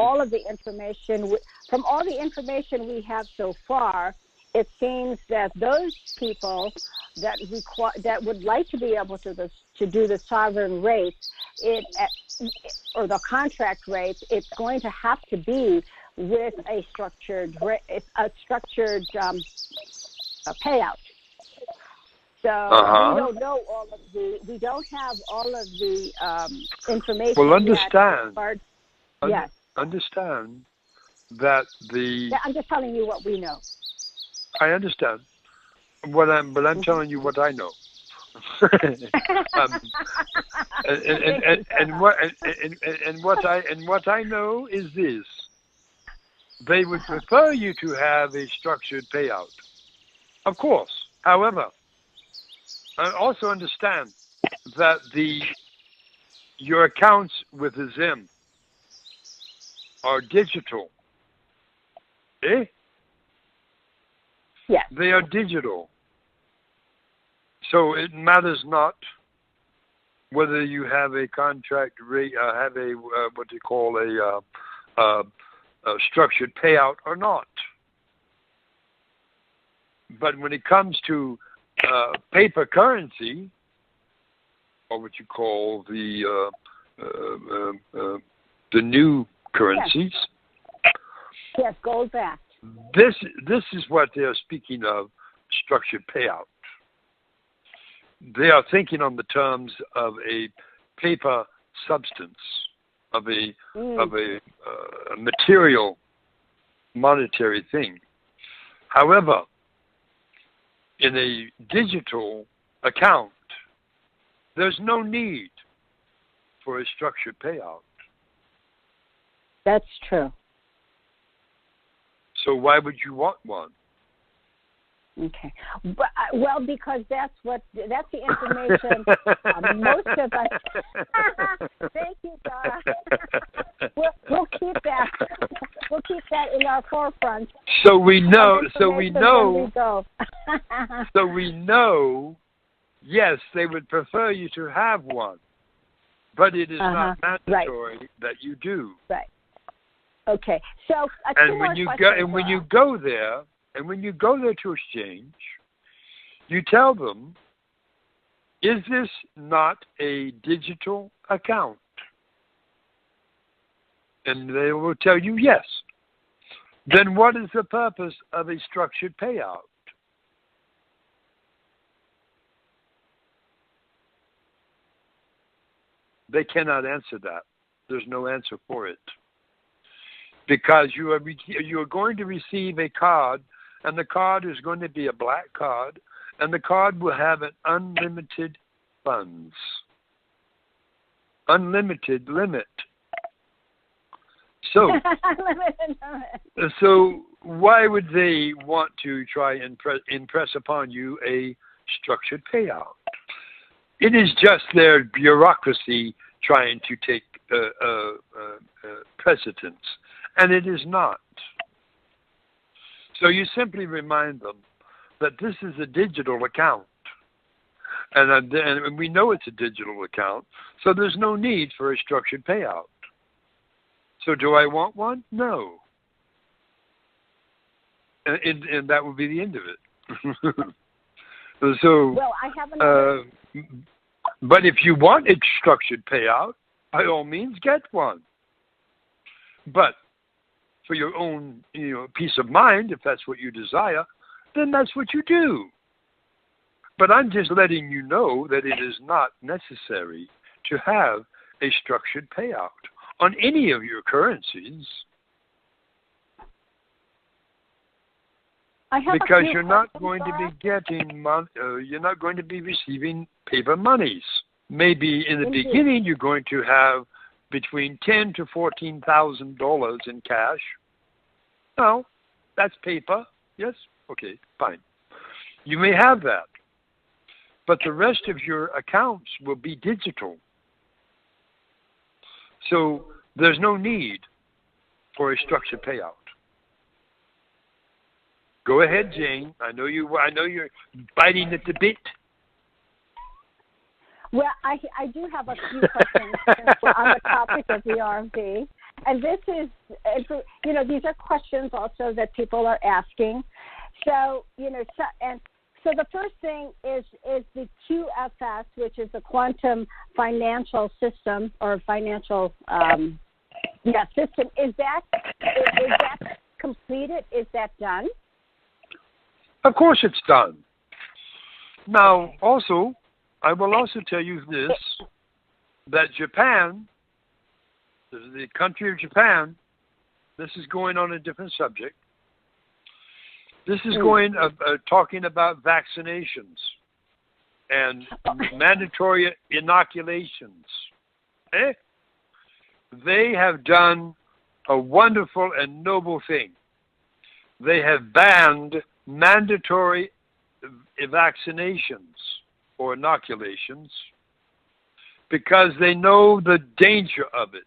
all the information we have so far, it seems that those people that would like to be able to do the sovereign rate, or the contract rate, it's going to have to be with a structured payout. So we don't have all of the information. Well, understand. Yes. Understand that I'm just telling you what we know. I understand. But I'm telling you what I know. um, and what I know is this: they would prefer you to have a structured payout, of course. However, I also understand that your accounts with the Zim are digital. Eh? Yes. They are digital. So it matters not whether you have a contract rate, have a what they call a structured payout or not. But when it comes to paper currency, or what you call the new currencies, yes, gold backed. This is what they are speaking of, structured payout. They are thinking on the terms of a paper substance, of a material, monetary thing. However, in a digital account, there's no need for a structured payout. That's true. So why would you want one? Okay. Well, because that's the information most of us. Thank you, Zorra. We'll keep that. We'll keep that in our forefront. So we know. Yes, they would prefer you to have one, but it is not mandatory that you do. Right. Okay. So when you go there to exchange, you tell them, is this not a digital account? And they will tell you yes. Then what is the purpose of a structured payout? They cannot answer that. There's no answer for it. Because you are going to receive a card, and the card is going to be a black card, and the card will have an unlimited funds. Unlimited limit. So, so why would they want to try and impress upon you a structured payout? It is just their bureaucracy trying to take precedence, and it is not. So you simply remind them that this is a digital account, and we know it's a digital account, so there's no need for a structured payout. So do I want one? No. And that would be the end of it. So, well, I have another. But if you want a structured payout, by all means, get one. But for your own, peace of mind, if that's what you desire, then that's what you do. But I'm just letting you know that it is not necessary to have a structured payout on any of your currencies. Because you're not going to be getting you're not going to be receiving paper monies. Maybe in the beginning you're going to have between $10,000 to $14,000 in cash. No, that's paper. Yes, okay, fine. You may have that, but the rest of your accounts will be digital. So there's no need for a structured payout. Go ahead, Jane. I know you're biting at the bit. Well, I do have a few questions on the topic of the RMB. And this is, these are questions also that people are asking. So, so the first thing is the QFS, which is the Quantum Financial System or financial system. Is that completed? Is that done? Of course it's done. Now, also, I will also tell you this, that Japan, the country of Japan, this is going on a different subject. This is talking about vaccinations. and mandatory inoculations. They have done a wonderful and noble thing. They have banned mandatory vaccinations or inoculations because they know the danger of it.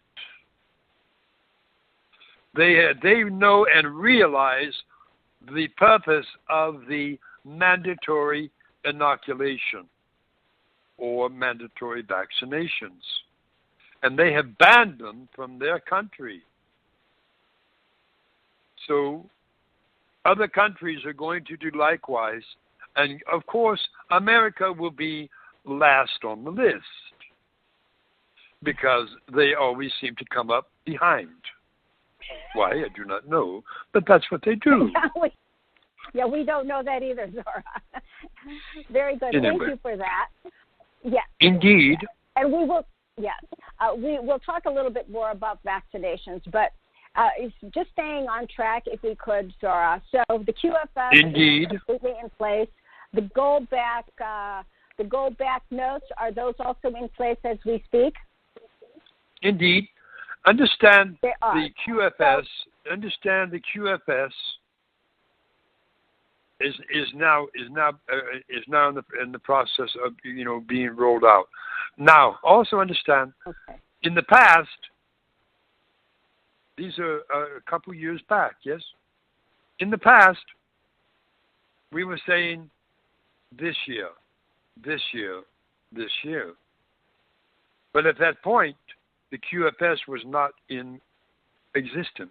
They know and realize the purpose of the mandatory inoculation or mandatory vaccinations. And they have banned them from their country. So other countries are going to do likewise. And of course, America will be last on the list because they always seem to come up behind. Why, I do not know, but that's what they do. We don't know that either, Zorra. Very good. Anyway. Thank you for that. Yes. Indeed. And we will, yes, we will talk a little bit more about vaccinations, but just staying on track, if we could, Zorra. So the QFS Indeed. is completely in place. The go back notes, are those also in place as we speak? Indeed. Understand They are. the QFS. Understand the QFS is now in the process of being rolled out. Now, also understand, in the past, these are a couple years back. Yes, in the past, we were saying this year, but at that point, the QFS was not in existence.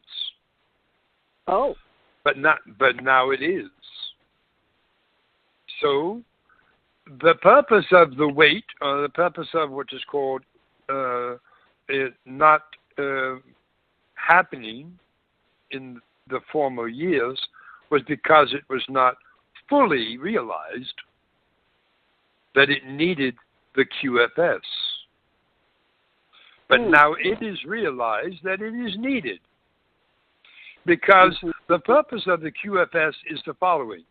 Oh. But now it is. So the purpose of the wait, the purpose of what is called it not happening in the former years was because it was not fully realized that it needed the QFS. But now it is realized that it is needed. Because the purpose of the QFS is the following.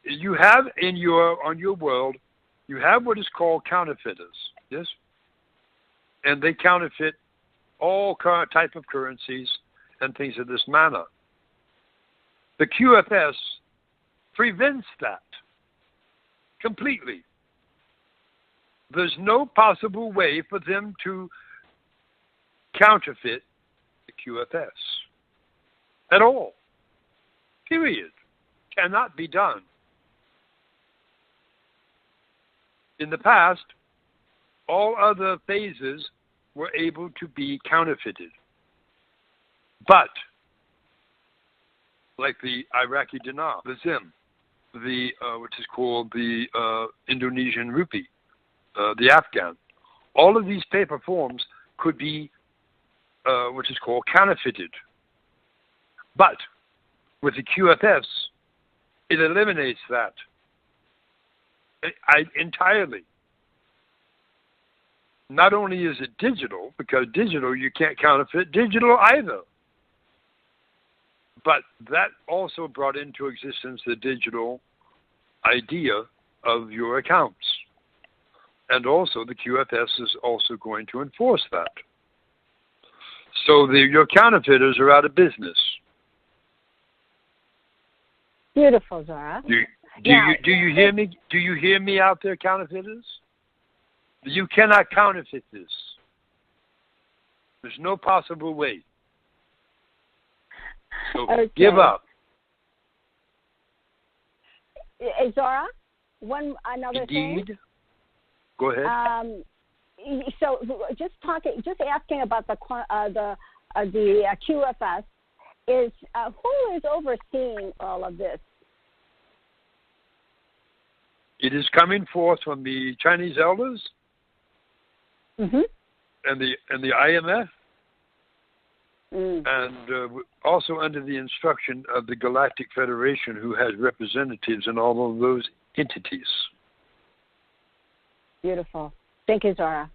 You have on your world, you have what is called counterfeiters, yes? And they counterfeit all type of currencies and things of this manner. The QFS prevents that completely. There's no possible way for them to counterfeit the QFS at all. Period. Cannot be done. In the past, all other phases were able to be counterfeited. But, like the Iraqi dinar, the zim, the which is called the Indonesian rupee, the Afghan, all of these paper forms could be which is called counterfeited. But with the QFS, it eliminates that entirely. Not only is it digital, because digital you can't counterfeit digital either, but that also brought into existence the digital idea of your accounts. And also the QFS is also going to enforce that. So your counterfeiters are out of business. Beautiful, Zorra. Do you hear me? Do you hear me out there, counterfeiters? You cannot counterfeit this. There's no possible way. So give up. Zorra, another Indeed. thing. Go ahead. So just asking about the QFS is who is overseeing all of this? It is coming forth from the Chinese elders and the IMF, and also under the instruction of the Galactic Federation, who has representatives in all of those entities. Beautiful. Thank you, Zorra.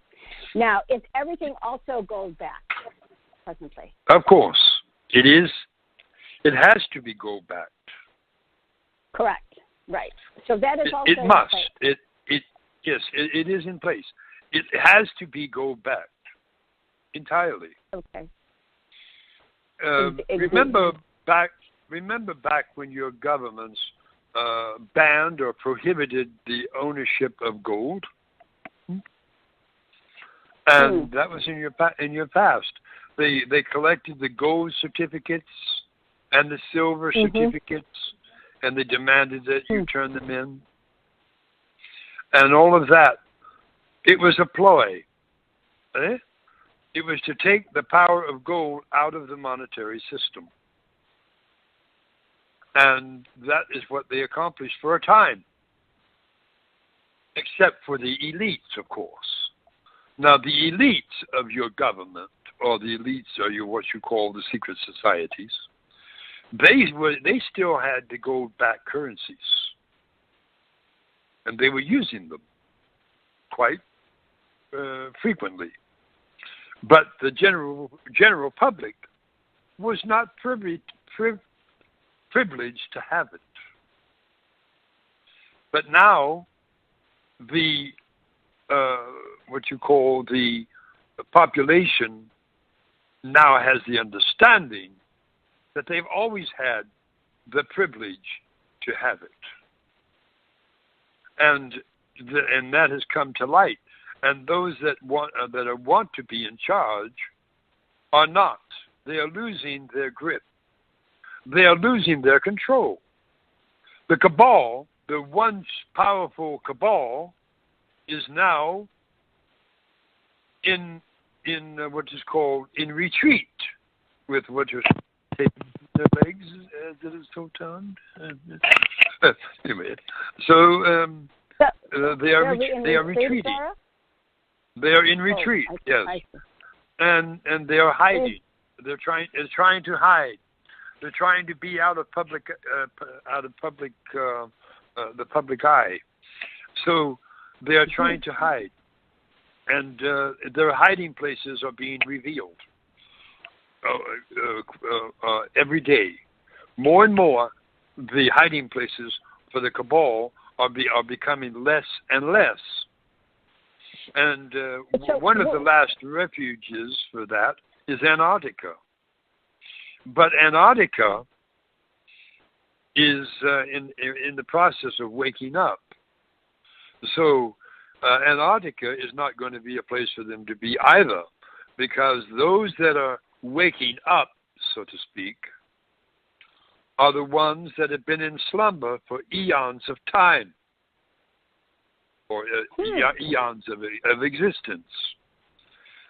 Now, is everything also gold backed presently? Of course. It is. It has to be gold backed. Correct. Right. So that is also It must. okay. Yes, it is in place. It has to be go back entirely. Okay. Remember back when your governments banned or prohibited the ownership of gold, and that was in your past. They collected the gold certificates and the silver certificates, and they demanded that you turn them in, and all of that. It was a ploy. It was to take the power of gold out of the monetary system. And that is what they accomplished for a time. Except for the elites, of course. Now, the elites of your government, or the elites of what you call the secret societies, they still had the gold-backed currencies. And they were using them quite frequently. But the general public was not privileged to have it. But now, the what you call the population now has the understanding that they've always had the privilege to have it, and that has come to light. And those that want to be in charge are not. They are losing their grip. They are losing their control. The cabal, the once powerful cabal, is now in what is called in retreat, with what you're taking their legs that is so turned. Anyway, so they are retreating. They are in retreat, yes, and they are hiding. They're trying to hide. They're trying to be out of the public eye. So they are trying to hide, and their hiding places are being revealed every day. More and more, the hiding places for the cabal are becoming less and less. And one of the last refuges for that is Antarctica. But Antarctica is in the process of waking up. So Antarctica is not going to be a place for them to be either, because those that are waking up, so to speak, are the ones that have been in slumber for eons of time, or eons of existence.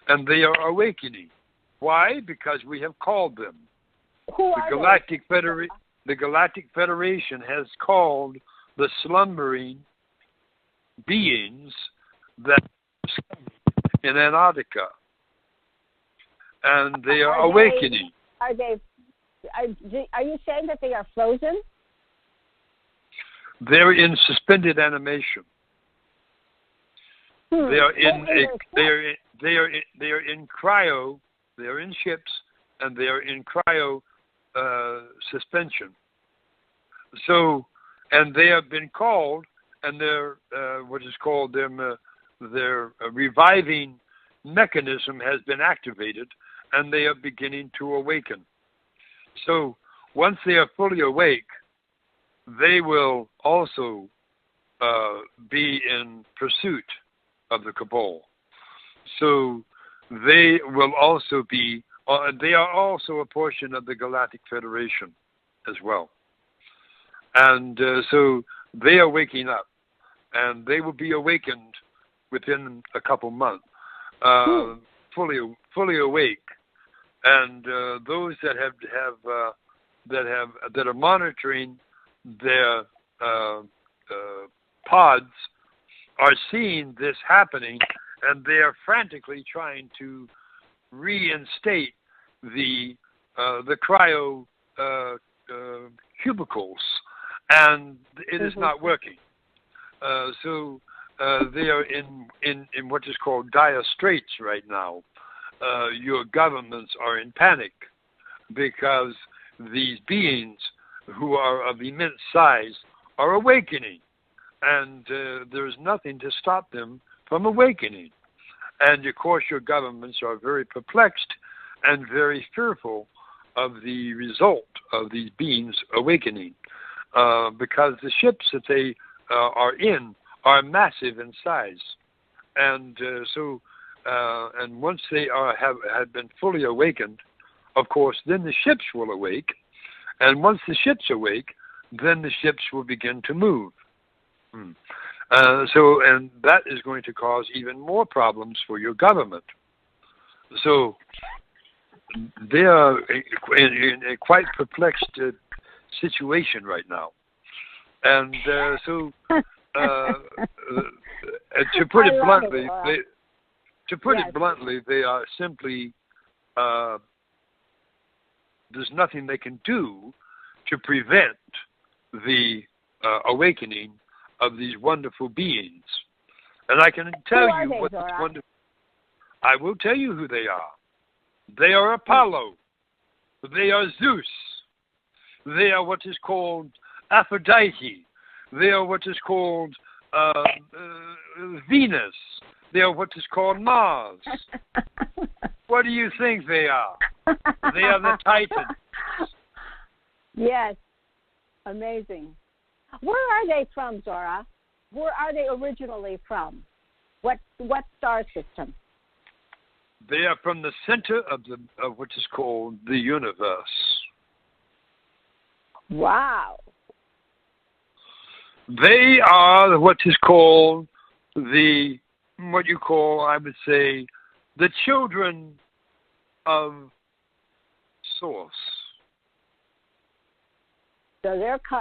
And they are awakening. Why? Because we have called them. The Galactic Federation has called the slumbering beings that are in Antarctica. And they are awakening. Are you saying that they are frozen? They're in suspended animation. They are in cryo. They are in ships, and they are in cryo suspension. So, and they have been called, and their what is called their reviving mechanism has been activated, and they are beginning to awaken. So, once they are fully awake, they will also be in pursuit of the cabal. So they will also be, they are also a portion of the Galactic Federation as well. And so they are waking up, and they will be awakened within a couple months, fully awake. And those that are monitoring their pods are seeing this happening, and they are frantically trying to reinstate the cryo cubicles, and it is not working. So they are in what is called dire straits right now. Your governments are in panic because these beings who are of immense size are awakening, and there's nothing to stop them from awakening. And of course, your governments are very perplexed and very fearful of the result of these beings awakening, because the ships that they are in are massive in size, and and once they have been fully awakened, of course, then the ships will awake, and once the ships awake, then the ships will begin to move. And that is going to cause even more problems for your government. So they are in a quite perplexed situation right now. And to put it bluntly, they are simply, there's nothing they can do to prevent the awakening of these wonderful beings. And I can tell you what this wonderful... I will tell you who they are. They are Apollo. They are Zeus. They are what is called Aphrodite. They are what is called Venus. They are what is called Mars. What do you think they are? They are the Titans. Yes. Amazing. Where are they from, Zorra? Where are they originally from? What star system? They are from the center of what is called the universe. Wow. They are what is called I would say, the children of Source. So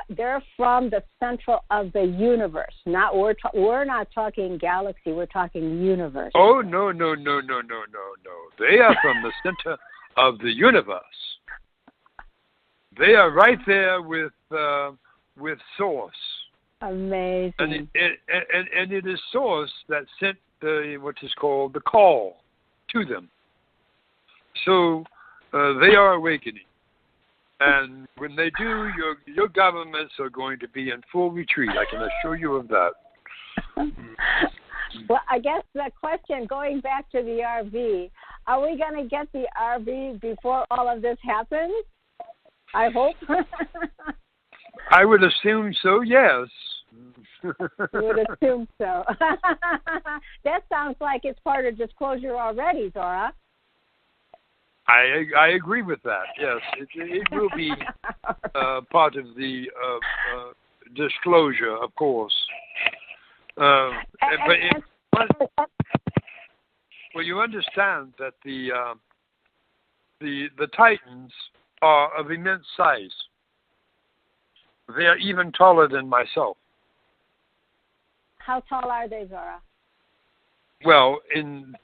they're from the central of the universe. We're not talking galaxy. We're talking universe. Oh no! They are from the center of the universe. They are right there with Source. Amazing. And it is Source that sent what is called the call to them. So they are awakening. And when they do, your governments are going to be in full retreat. I can assure you of that. Well, I guess the question, going back to the RV, are we going to get the RV before all of this happens? I hope. I would assume so, yes. You would assume so. That sounds like it's part of disclosure already, Zorra. I agree with that. Yes, it will be part of the disclosure, of course. Well, you understand that the Titans are of immense size. They are even taller than myself. How tall are they, Zorra? Well,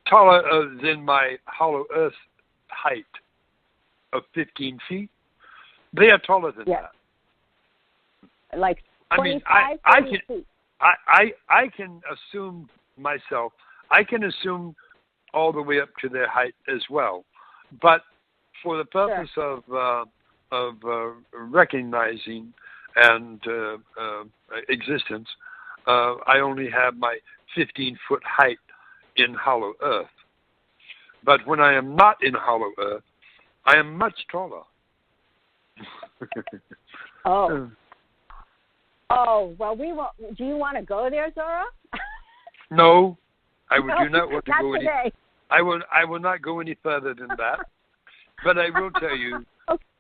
taller than my hollow Earth height of 15 feet. They are taller than that. Like 25, feet. I can assume myself. I can assume all the way up to their height as well. But for the purpose of recognizing and existence, I only have my 15-foot height in hollow Earth. But when I am not in hollow Earth, I am much taller. Oh, well, we will. Do you want to go there, Zorra? No, I do not want to go any. Today. I will not go any further than that. But I will tell you,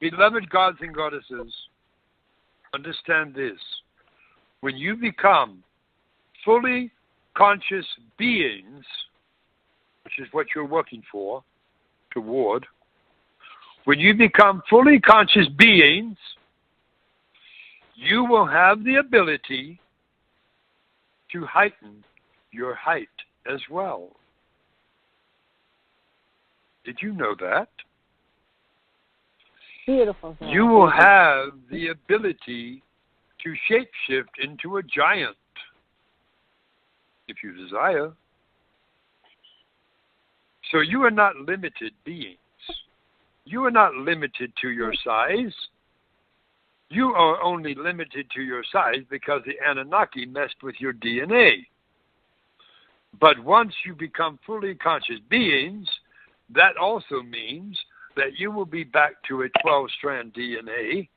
beloved gods and goddesses, understand this: when you become fully conscious beings, which is what you're working toward, when you become fully conscious beings, you will have the ability to heighten your height as well. Did you know that? Beautiful. You will have the ability to shapeshift into a giant if you desire. So you are not limited beings. You are not limited to your size. You are only limited to your size because the Anunnaki messed with your DNA. But once you become fully conscious beings, that also means that you will be back to a 12-strand DNA.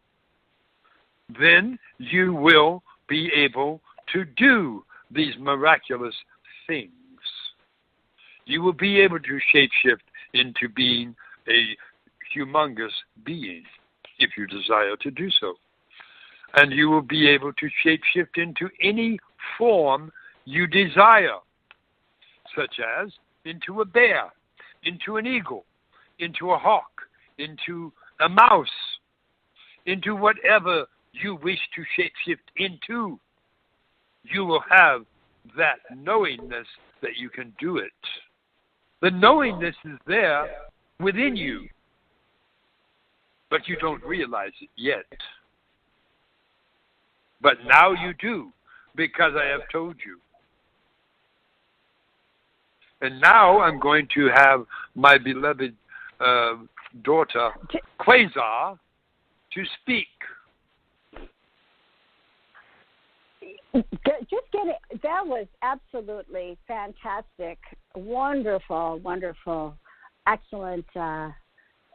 Then you will be able to do these miraculous things. You will be able to shapeshift into being a humongous being if you desire to do so. And you will be able to shapeshift into any form you desire, such as into a bear, into an eagle, into a hawk, into a mouse, into whatever you wish to shapeshift into. You will have that knowingness that you can do it. The knowingness is there within you, but you don't realize it yet. But now you do, because I have told you. And now I'm going to have my beloved daughter, Quasar, to speak. Just get it. That was absolutely fantastic, wonderful, wonderful, excellent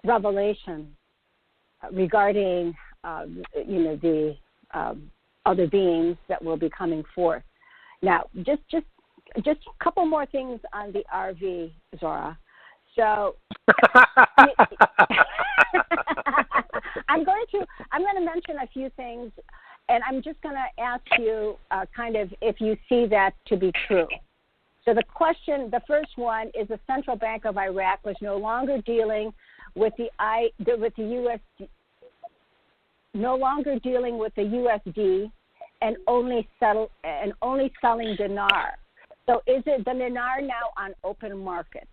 revelation regarding, the other beings that will be coming forth. Now, just a couple more things on the RV, Zorra. So I'm going to mention a few things, and I'm just going to ask you kind of if you see that to be true. So the first one is the Central Bank of Iraq was no longer dealing with the USD, no longer dealing with the USD, and only selling dinar. So is it the dinar now on open market?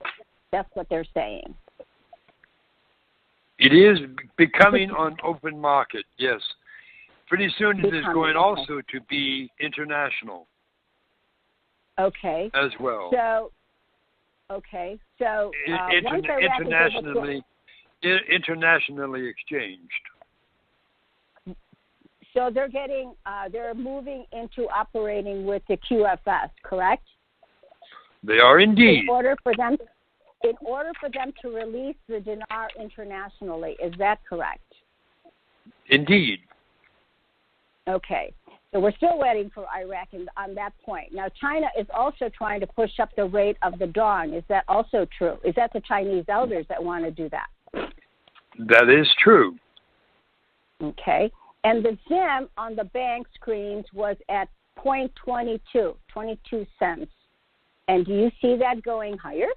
That's what they're saying. It is becoming on open market, yes. Pretty soon it is going also to be international. Okay. As well. So internationally exchanged. So they're moving into operating with the QFS, correct? They are indeed. In order for them to release the dinar internationally, is that correct? Indeed. Okay. So we're still waiting for Iraq on that point. Now, China is also trying to push up the rate of the dong. Is that also true? Is that the Chinese elders that want to do that? That is true. Okay. And the ZIM on the bank screens was at 0.22, 22 cents. And do you see that going higher?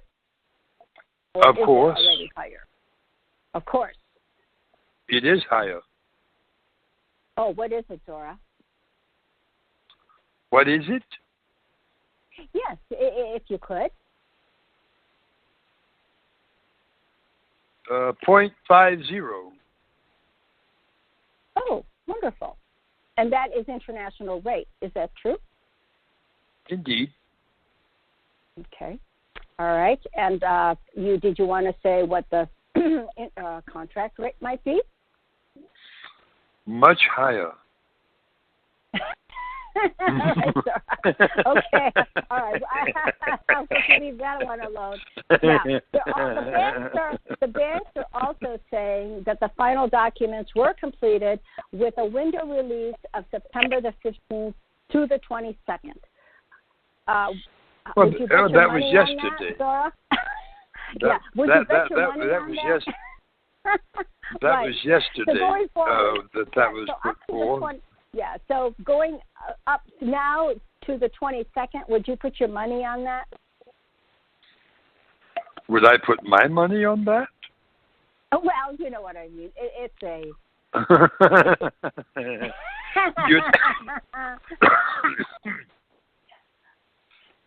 Or of course. Is it already higher? Of course. It is higher. Oh, what is it, Zorra? What is it? Yes, if you could. 0.50. Oh, wonderful. And that is international rate. Is that true? Indeed. Okay. All right. And did you want to say what the contract rate might be? Much higher. Okay. All right. I'll just leave that one alone. Now, the banks are also saying that the final documents were completed with a window release of September the 15th to the 22nd. Well, that was yesterday. That was yesterday that was put forward. So going up now to the 22nd, would you put your money on that? Would I put my money on that? Oh, well, you know what I mean. It's a...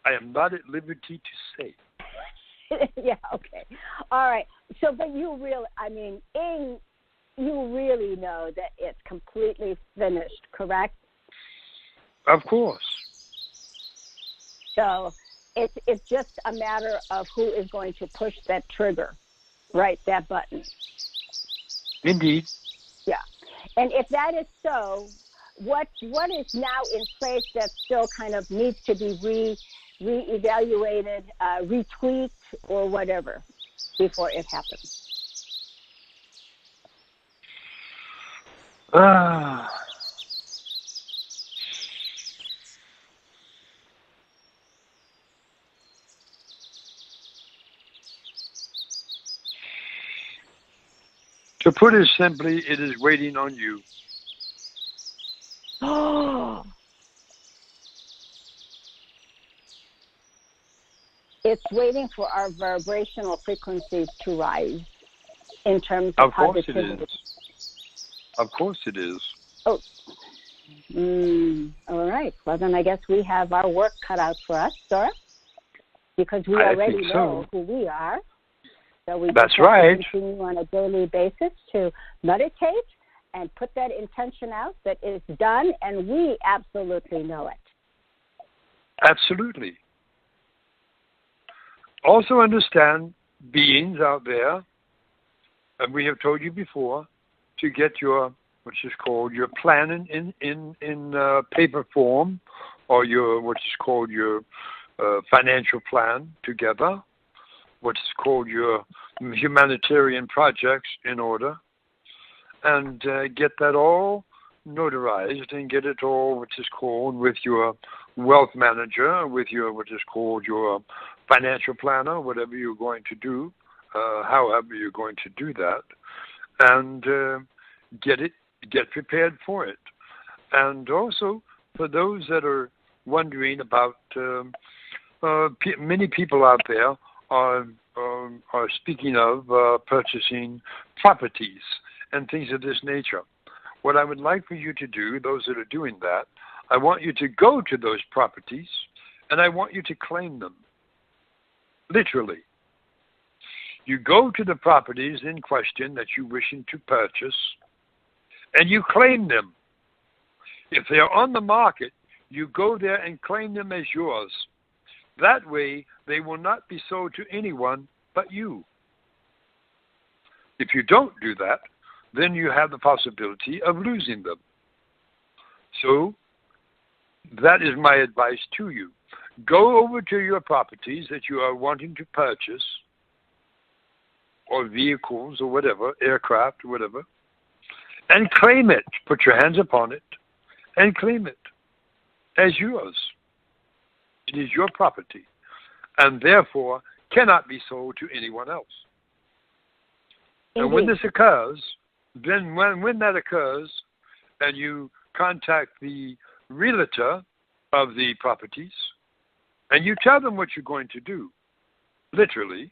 I am not at liberty to say. Yeah, okay. All right. So, but you really know that it's completely finished, correct? Of course. So it's just a matter of who is going to push that trigger, right, that button. Indeed. Yeah. And if that is so, what is now in place that still kind of needs to be reevaluated, retweaked, or whatever before it happens? To put it simply, it is waiting on you. Oh, it's waiting for our vibrational frequencies to rise in terms of positivity. Of course it is. Of course it is. Oh, all right. Well, then I guess we have our work cut out for us, Zorra, because we already know who we are. So we That's right. Continue on a daily basis to meditate and put that intention out that it's done, and we absolutely know it. Absolutely. Also understand, beings out there, and we have told you before, to get your, which is called your plan in paper form, or your, which is called your financial plan together, what's called your humanitarian projects in order, and get that all notarized and get it all, which is called, with your wealth manager, with your, what is called your financial planner, whatever you're going to do, however you're going to do that, and get prepared for it. And also, for those that are wondering about, many people out there are speaking of purchasing properties and things of this nature. What I would like for you to do, those that are doing that, I want you to go to those properties and I want you to claim them. Literally. You go to the properties in question that you're wishing to purchase and you claim them. If they're on the market, you go there and claim them as yours. That way, they will not be sold to anyone but you. If you don't do that, then you have the possibility of losing them. So, that is my advice to you. Go over to your properties that you are wanting to purchase, or vehicles or whatever, aircraft or whatever, and claim it. Put your hands upon it and claim it as yours. It is your property, and therefore cannot be sold to anyone else. Indeed. And when this occurs, then when that occurs, and you contact the realtor of the properties, and you tell them what you're going to do, literally,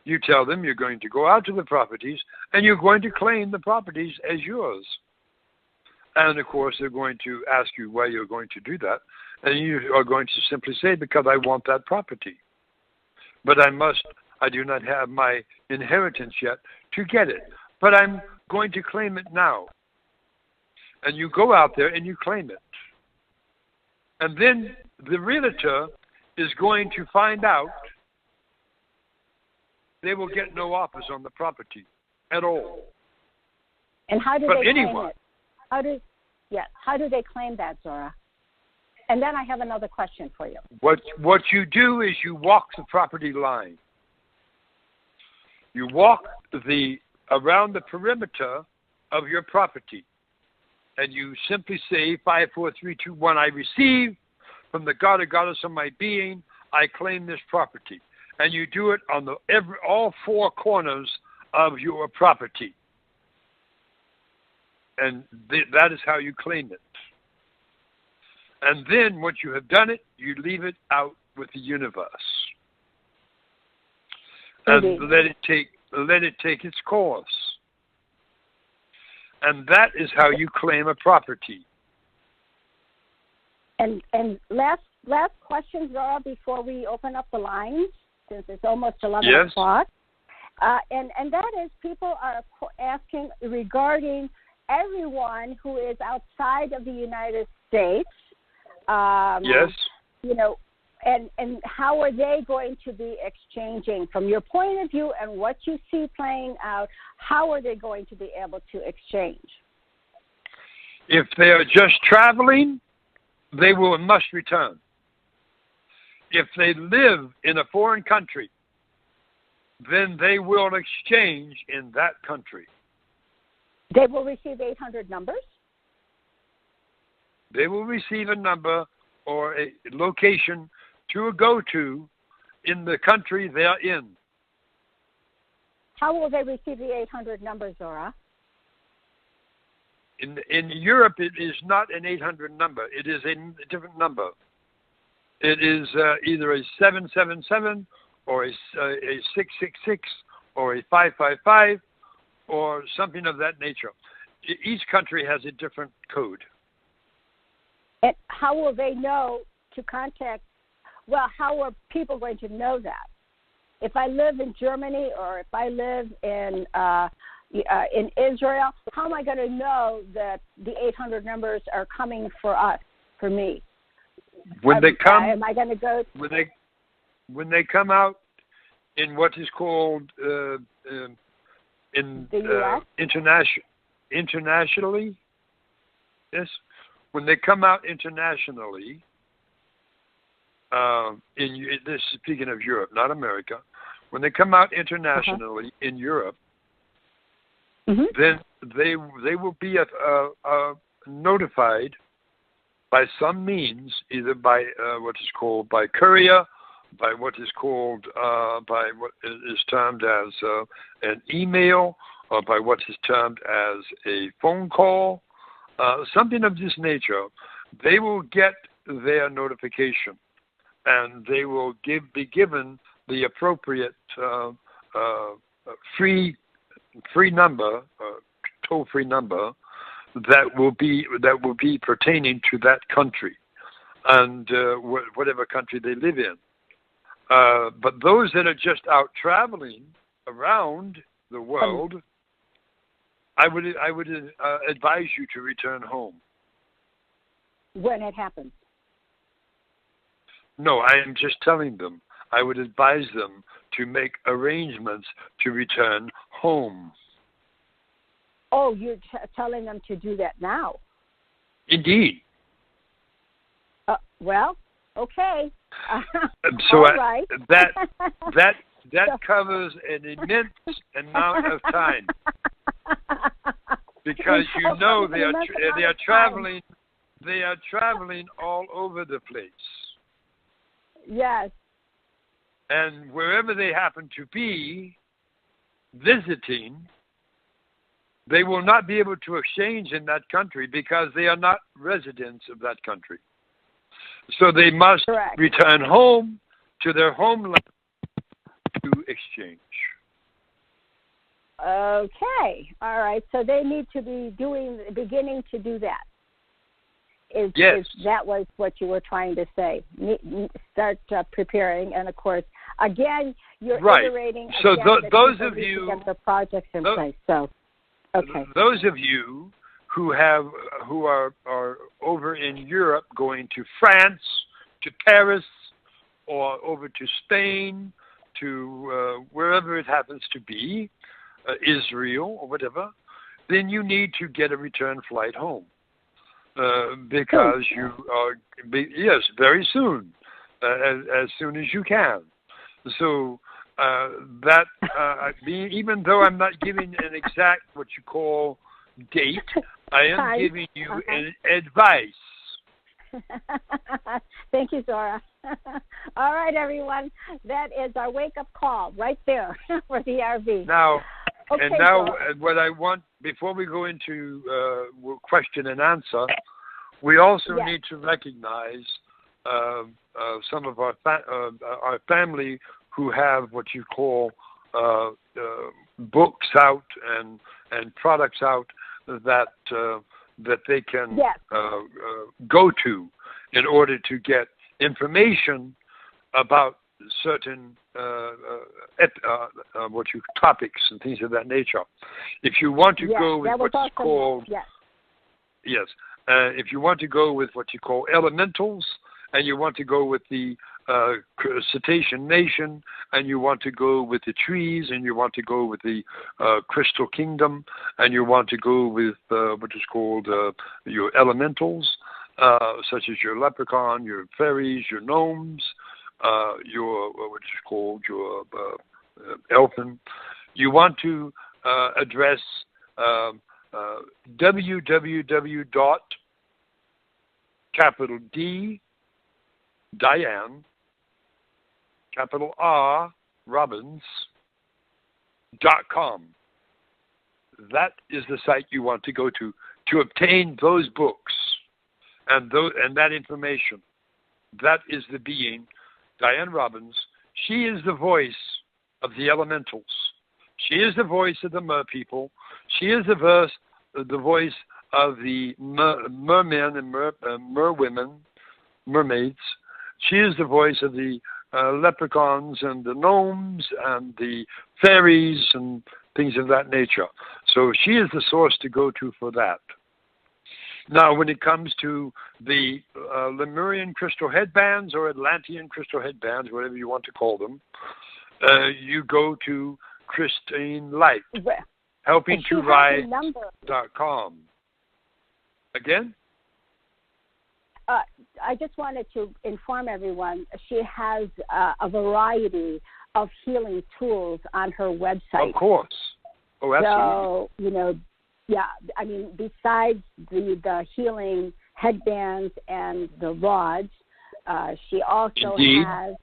you tell them you're going to go out to the properties, and you're going to claim the properties as yours. And, of course, they're going to ask you why you're going to do that. And you are going to simply say, because I want that property. But I do not have my inheritance yet to get it. But I'm going to claim it now. And you go out there and you claim it. And then the realtor is going to find out they will get no offers on the property at all. And how do they claim it? How do they claim that, Zorra? And then I have another question for you. What you do is you walk the property line. You walk around the perimeter of your property, and you simply say 5, 4, 3, 2, 1. I receive from the God or Goddess of my being. I claim this property, and you do it on all 4 corners of your property, and that is how you claim it. And then, once you have done it, you leave it out with the universe, and let it take its course. And that is how you claim a property. And last question, Zorra, before we open up the lines, since it's almost 11 o'clock. And that is, people are asking regarding everyone who is outside of the United States. Yes. You know, and how are they going to be exchanging, from your point of view and what you see playing out, how are they going to be able to exchange? If they are just traveling, they must return. If they live in a foreign country, then they will exchange in that country. They will receive 800 numbers? They will receive a number or a location to go to in the country they are in. How will they receive the 800 numbers, Zorra? In Europe, it is not an 800 number. It is a different number. It is either a 777 or a 666 or a 555 or something of that nature. Each country has a different code. And how will they know to contact? Well, how are people going to know that? If I live in Germany or if I live in Israel, how am I going to know that the 800 numbers are coming for us, for me? When they come, am I going to go? When they come out in what is called in the U.S.? Internationally, yes. When they come out internationally, this is speaking of Europe, not America. When they come out internationally in Europe, then they will be notified by some means, either by what is called by courier, by what is called by what is termed as an email, or by what is termed as a phone call, something of this nature. They will get their notification, and they will be given the appropriate free number, toll-free number that will be pertaining to that country and whatever country they live in. But those that are just out traveling around the world, I would advise you to return home. When it happens? No, I am just telling them. I would advise them to make arrangements to return home. Oh, you're telling them to do that now? Indeed. Well, okay. So all right. that covers an immense amount of time, because they are traveling. They are traveling all over the place. Yes. And wherever they happen to be visiting, they will not be able to exchange in that country because they are not residents of that country. So they must return home to their homeland to exchange. Okay. All right. So they need to be beginning to do that. Yes. That was what you were trying to say. Start preparing, and of course, again, you're iterating. So again, those of you to get the projects in place. So, okay. Those of you who are over in Europe, going to France, to Paris, or over to Spain, to wherever it happens to be, Israel or whatever, then you need to get a return flight home. Because you are, yes, very soon, as soon as you can. So even though I'm not giving an exact what you call date, I am giving you an advice. Thank you, Zorra. All right, everyone, that is our wake-up call right there for the RV. Now. Okay, and now, Zorra. what I want, before we go into question and answer, we also need to recognize some of our family who have what you call books out and products out that they can go to in order to get information about certain topics and things of that nature. If you want to go with what is called if you want to go with what you call elementals, and you want to go with the cetacean nation, and you want to go with the trees, and you want to go with the crystal kingdom, and you want to go with what is called your elementals, such as your leprechaun, your fairies, your gnomes, your what is called your elfin. You want to address www. Capital D, Diane, capital R, Robbins.com. That is the site you want to go to obtain those books and that information. That is the being, Diane Robbins. She is the voice of the elementals. She is the voice of the mer people. She is the voice of the mermen and merwomen, mermaids. She is the voice of the leprechauns and the gnomes and the fairies and things of that nature. So she is the source to go to for that. Now, when it comes to the Lemurian crystal headbands or Atlantean crystal headbands, whatever you want to call them, you go to Christine Light, helpingtoride.com. Again? I just wanted to inform everyone she has a variety of healing tools on her website. Of course. Oh, absolutely. So, yeah, I mean, besides the healing headbands and the rods, she also has,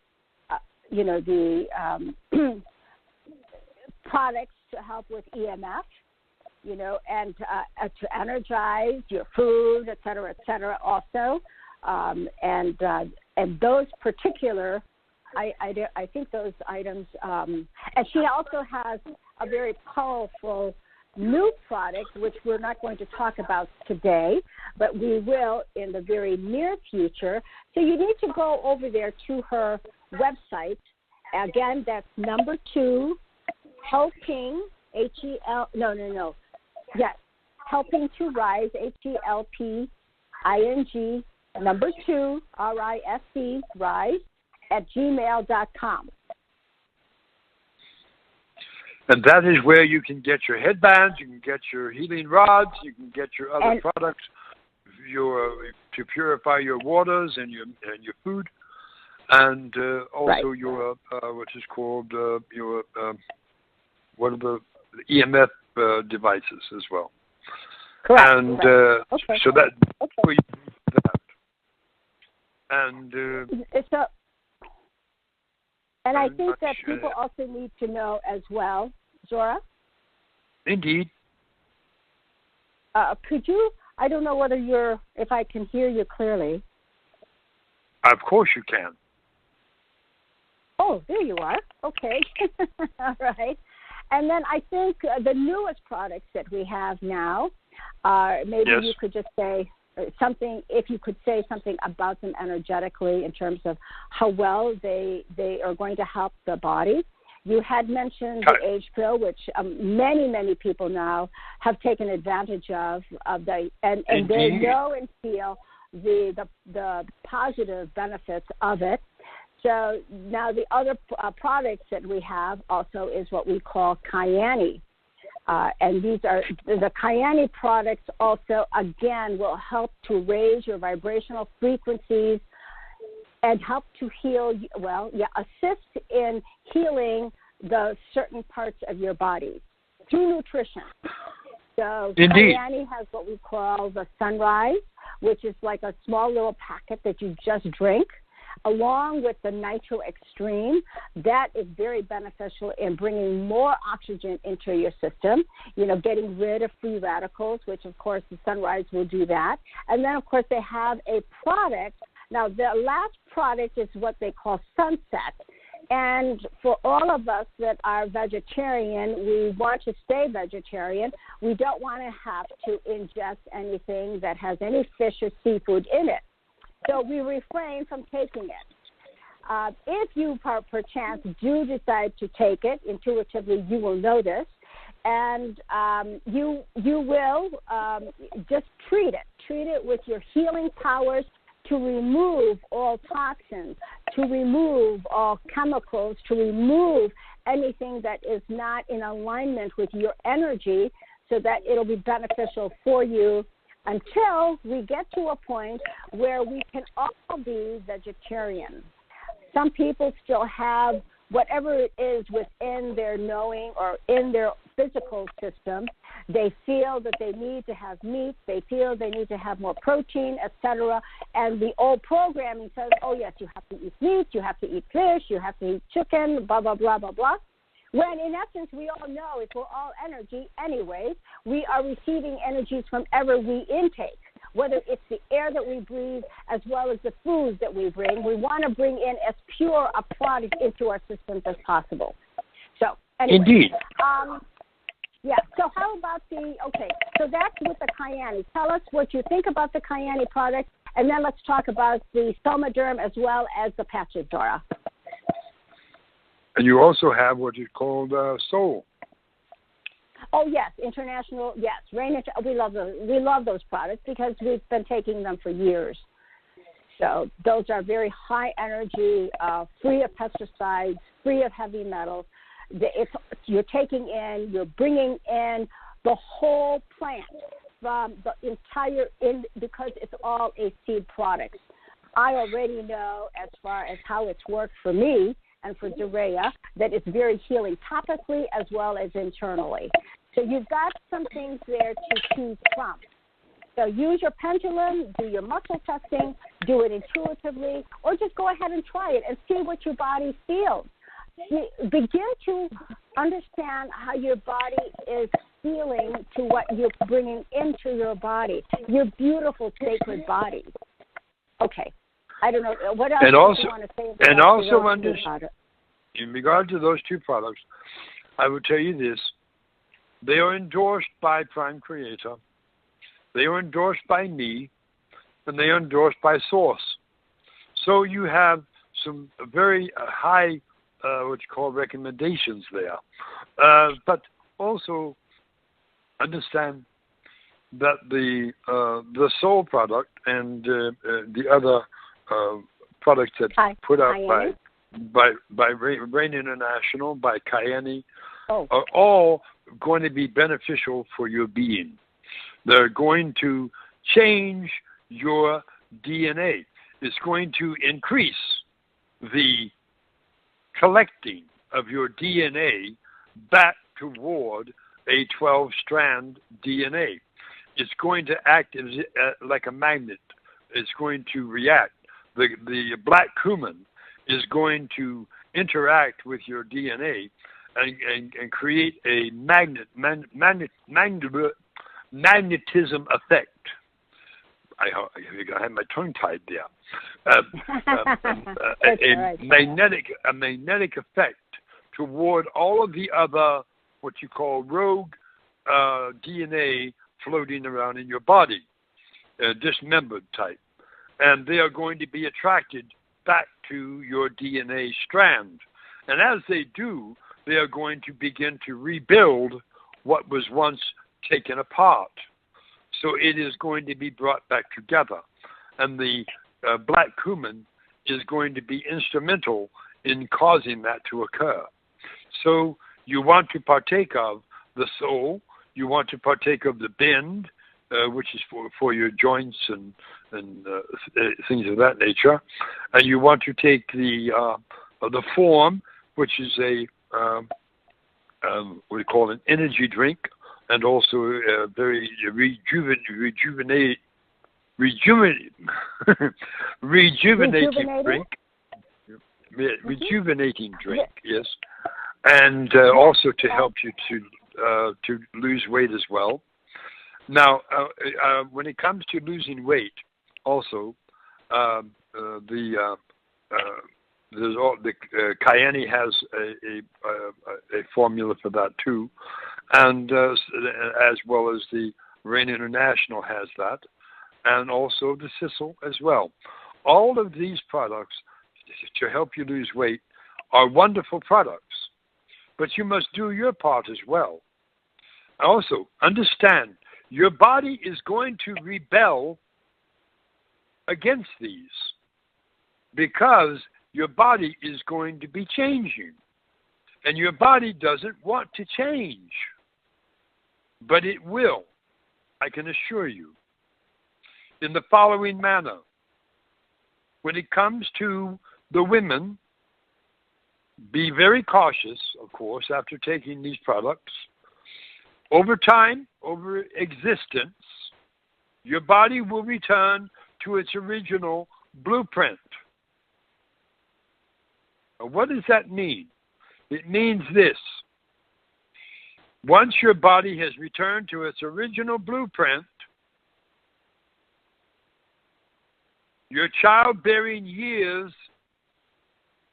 the products to help with EMF, and to energize your food, et cetera, also. And those particular, I think those items, and she also has a very powerful new product, which we're not going to talk about today, but we will in the very near future. So you need to go over there to her website. Again, that's number 2, helping, helping to rise, HELPING, number 2, RISE, rise, at gmail.com. And that is where you can get your headbands, you can get your healing rods, you can get your other products, to purify your waters and your food, and also your what is called your what are the EMF devices as well. Correct. And so that where you do that. And and I think that people also need to know as well, Zorra. Indeed. Could you? I don't know if I can hear you clearly. Of course you can. Oh, there you are. Okay. All right. And then I think the newest products that we have now, maybe you could just say something, if you could say something about them energetically in terms of how well they are going to help the body. You had mentioned the age pill, which many people now have taken advantage of and they know and feel the positive benefits of it. So now the other products that we have also is what we call Kyani. And these are the Kyani products also, again, will help to raise your vibrational frequencies and help to heal, assist in healing the certain parts of your body through nutrition. So Kyani has what we call the Sunrise, which is like a small little packet that you just drink, along with the Nitro Extreme. That is very beneficial in bringing more oxygen into your system, getting rid of free radicals, which, of course, the Sunrise will do that. And then, of course, they have a product. Now, the last product is what they call Sunset. And for all of us that are vegetarian, we want to stay vegetarian. We don't want to have to ingest anything that has any fish or seafood in it. So we refrain from taking it. If you, perchance, do decide to take it, intuitively you will know this, and you will just treat it. Treat it with your healing powers to remove all toxins, to remove all chemicals, to remove anything that is not in alignment with your energy so that it'll be beneficial for you until we get to a point where we can all be vegetarian. Some people still have whatever it is within their knowing or in their physical system. They feel that they need to have meat. They feel they need to have more protein, etc. And the old programming says, oh, yes, you have to eat meat, you have to eat fish, you have to eat chicken, blah, blah, blah, blah, blah. When in essence, we all know if we're all energy anyway, we are receiving energies from ever we intake, whether it's the air that we breathe as well as the foods that we bring. We want to bring in as pure a product into our systems as possible. So, anyway. Indeed. Yeah, so how about so that's with the Kyani. Tell us what you think about the Kyani product, and then let's talk about the Somaderm as well as the patches, Zorra. And you also have what is called Soul. Oh, yes, international, yes. We love those. We love those products because we've been taking them for years. So those are very high energy, free of pesticides, free of heavy metals. You're taking in, you're bringing in the whole plant from the entire, because it's all a seed product. I already know as far as how it's worked for me and for Zorra that it's very healing topically as well as internally. So you've got some things there to choose from. So use your pendulum, do your muscle testing, do it intuitively, or just go ahead and try it and see what your body feels. Begin to understand how your body is feeling to what you're bringing into your body, your beautiful sacred body. Okay. I don't know. What else do you want to say about and also in regard to those two products, I would tell you this. They are endorsed by Prime Creator. They are endorsed by me, and they are endorsed by Source. So you have some very high, what you call recommendations there. But also understand that the Soul product and the other products that put out by Rain International, by Kyani, are all going to be beneficial for your being. They're going to change your DNA. It's going to increase the collecting of your DNA back toward a 12-strand DNA. It's going to act as, like a magnet. It's going to react. The black cumin is going to interact with your DNA and create a magnetism effect. I had my tongue tied there. A magnetic effect toward all of the other, what you call rogue DNA floating around in your body, dismembered type. And they are going to be attracted back to your DNA strand. And as they do, they are going to begin to rebuild what was once taken apart. So it is going to be brought back together. And the black cumin is going to be instrumental in causing that to occur. So you want to partake of the Soul. You want to partake of the Bend, which is for your joints and things of that nature. And you want to take the Form, which is a what we call an energy drink, and also a very rejuvenating drink. Rejuvenating drink, yes. And also to help you to lose weight as well. Now, when it comes to losing weight, also Kyani has a formula for that too, and as well as the Rain International has that, and also the Sissel as well. All of these products to help you lose weight are wonderful products, but you must do your part as well. Also, understand your body is going to rebel against these because your body is going to be changing. And your body doesn't want to change. But it will, I can assure you, in the following manner. When it comes to the women, be very cautious, of course, after taking these products. Over time, over existence, your body will return to its original blueprint. What does that mean? It means this. Once your body has returned to its original blueprint, your childbearing years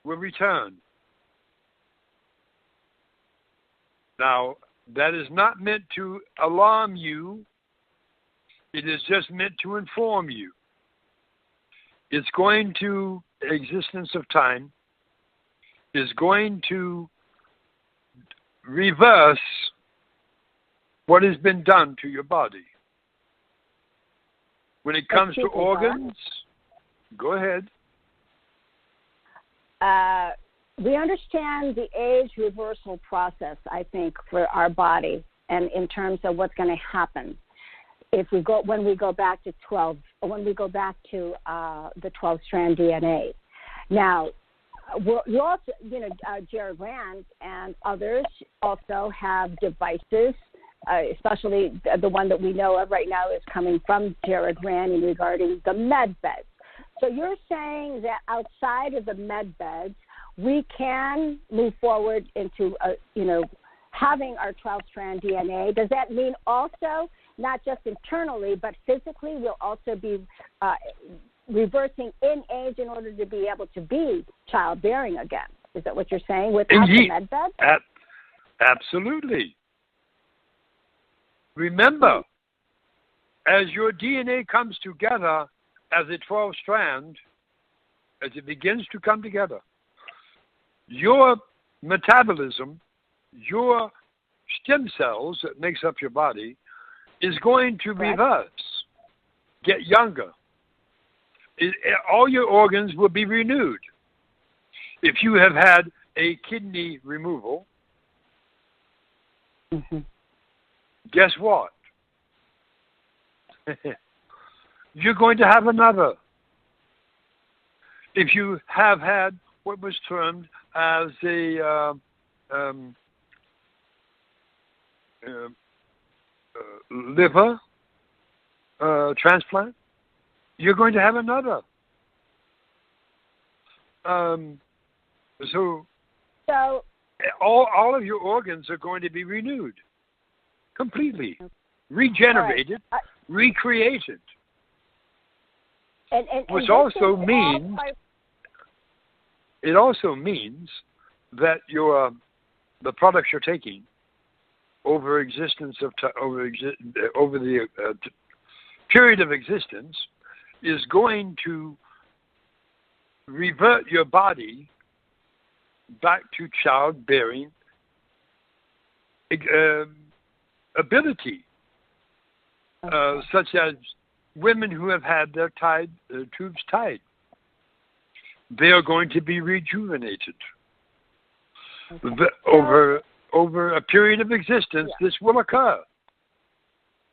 will return. Now, that is not meant to alarm you. It is just meant to inform you. It's going to, existence of time, is going to reverse what has been done to your body. When it comes to organs, go ahead. We understand the age reversal process, I think, for our body, and in terms of what's going to happen when we go back to the 12-strand DNA. Now, you also, Jared Rand and others also have devices, especially the one that we know of right now is coming from Jared Rand regarding the med beds. So you're saying that outside of the med beds, we can move forward into, having our 12-strand DNA. Does that mean also, not just internally, but physically, we'll also be reversing in age in order to be able to be childbearing again? Is that what you're saying without the med bed? Absolutely. Remember, as your DNA comes together as a 12-strand, as it begins to come together, your metabolism, your stem cells that makes up your body, is going to reverse, get younger. All your organs will be renewed. If you have had a kidney removal, guess what? You're going to have another. If you have had what was termed as a liver transplant, you're going to have another. So all of your organs are going to be renewed, completely, regenerated, recreated. Which also means it also means that the products you're taking over existence of over the period of existence is going to revert your body back to childbearing ability, such as women who have had their tubes tied. They are going to be rejuvenated. Over a period of existence, this will occur.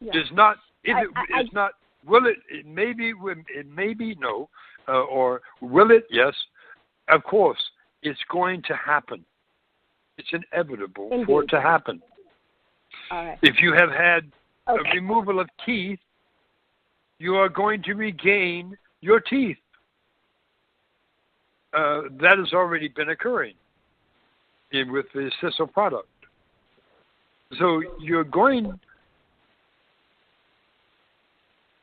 It's not. It's not. Will it? It may be. It may be no. Or will it? Yes. Of course, it's going to happen. It's inevitable for it to happen. All right. If you have had a removal of teeth, you are going to regain your teeth. That has already been occurring with the Sissel product. So you're going.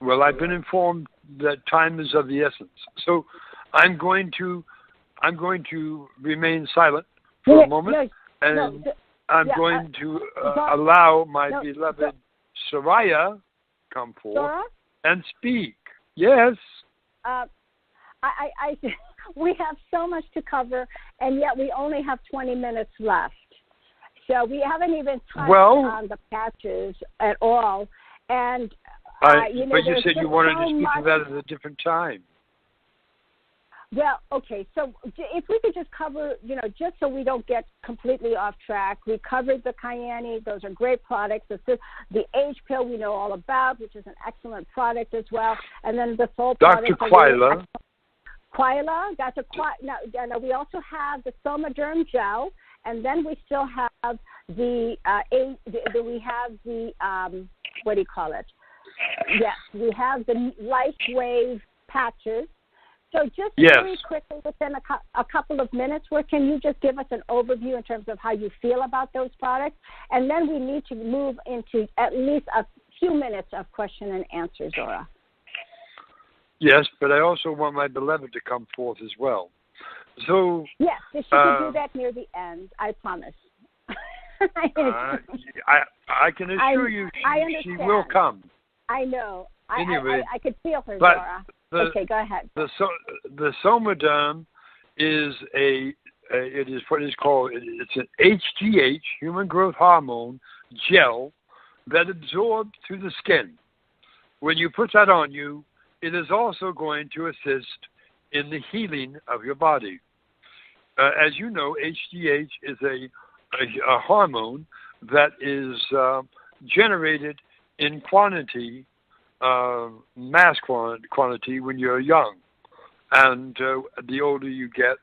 Well, I've been informed that time is of the essence. So I'm going to remain silent for a moment, and I'm going to allow my beloved Soraya come forth and speak. Yes. We have so much to cover, and yet we only have 20 minutes left. So we haven't even touched on the patches at all. And but you said you wanted to speak to that at a different time. Well, okay, so if we could just cover, just so we don't get completely off track, we covered the Cayenne. Those are great products. The Age Pill we know all about, which is an excellent product as well. And then the full product. Dr. Quila. Quila, Dr. Quila. No, we also have the Somaderm gel, and then we still have what do you call it? Yes, we have the Life Wave patches. So just very quickly, within a couple of minutes, can you just give us an overview in terms of how you feel about those products? And then we need to move into at least a few minutes of question and answer, Zorra. Yes, but I also want my beloved to come forth as well. So yes, she can do that near the end, I promise. I can assure you she will come. I know. Anyway, I could feel her, Zorra. Okay, go ahead. The Somaderm is what is called, it's an HGH, human growth hormone gel that absorbs through the skin. When you put that on you, it is also going to assist in the healing of your body. As you know, HGH is a hormone that is generated in quantity, mass quantity when you're young. And the older you get,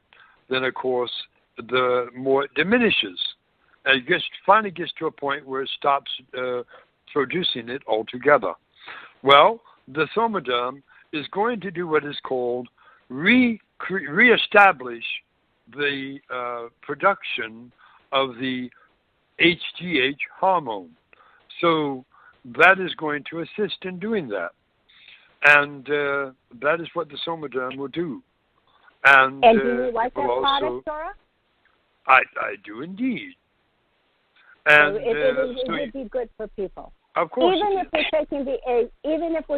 then of course, the more it diminishes. And it finally gets to a point where it stops producing it altogether. Well, the Somaderm is going to do what is called reestablish the production of the HGH hormone. So that is going to assist in doing that. And that is what the Somaderm will do. And do you like that product, Zorra? I do indeed. And so it would be good for people. Of course. Even if we're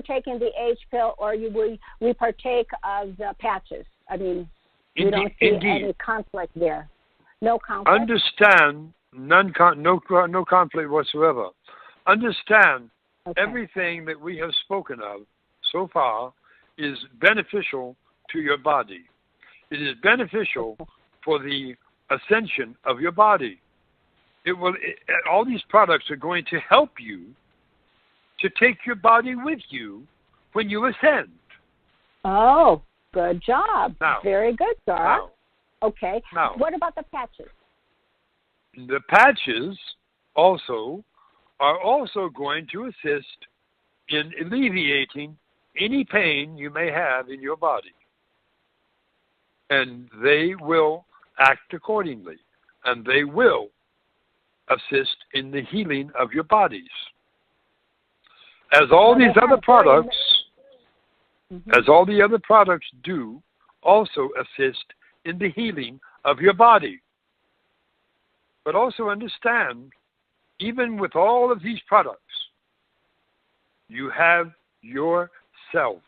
taking the Age Pill, or we partake of the patches. I mean, we don't see any conflict there. No conflict. Understand, no conflict whatsoever. Understand, everything that we have spoken of so far is beneficial to your body. It is beneficial for the ascension of your body. All these products are going to help you to take your body with you when you ascend. Oh, good job. Now, very good, Zorra. Okay. Now, what about the patches? The patches are also going to assist in alleviating any pain you may have in your body. And they will act accordingly. And they will assist in the healing of your bodies. As all these other products, as all the other products do, also assist in the healing of your body. But also understand, even with all of these products, you have yourself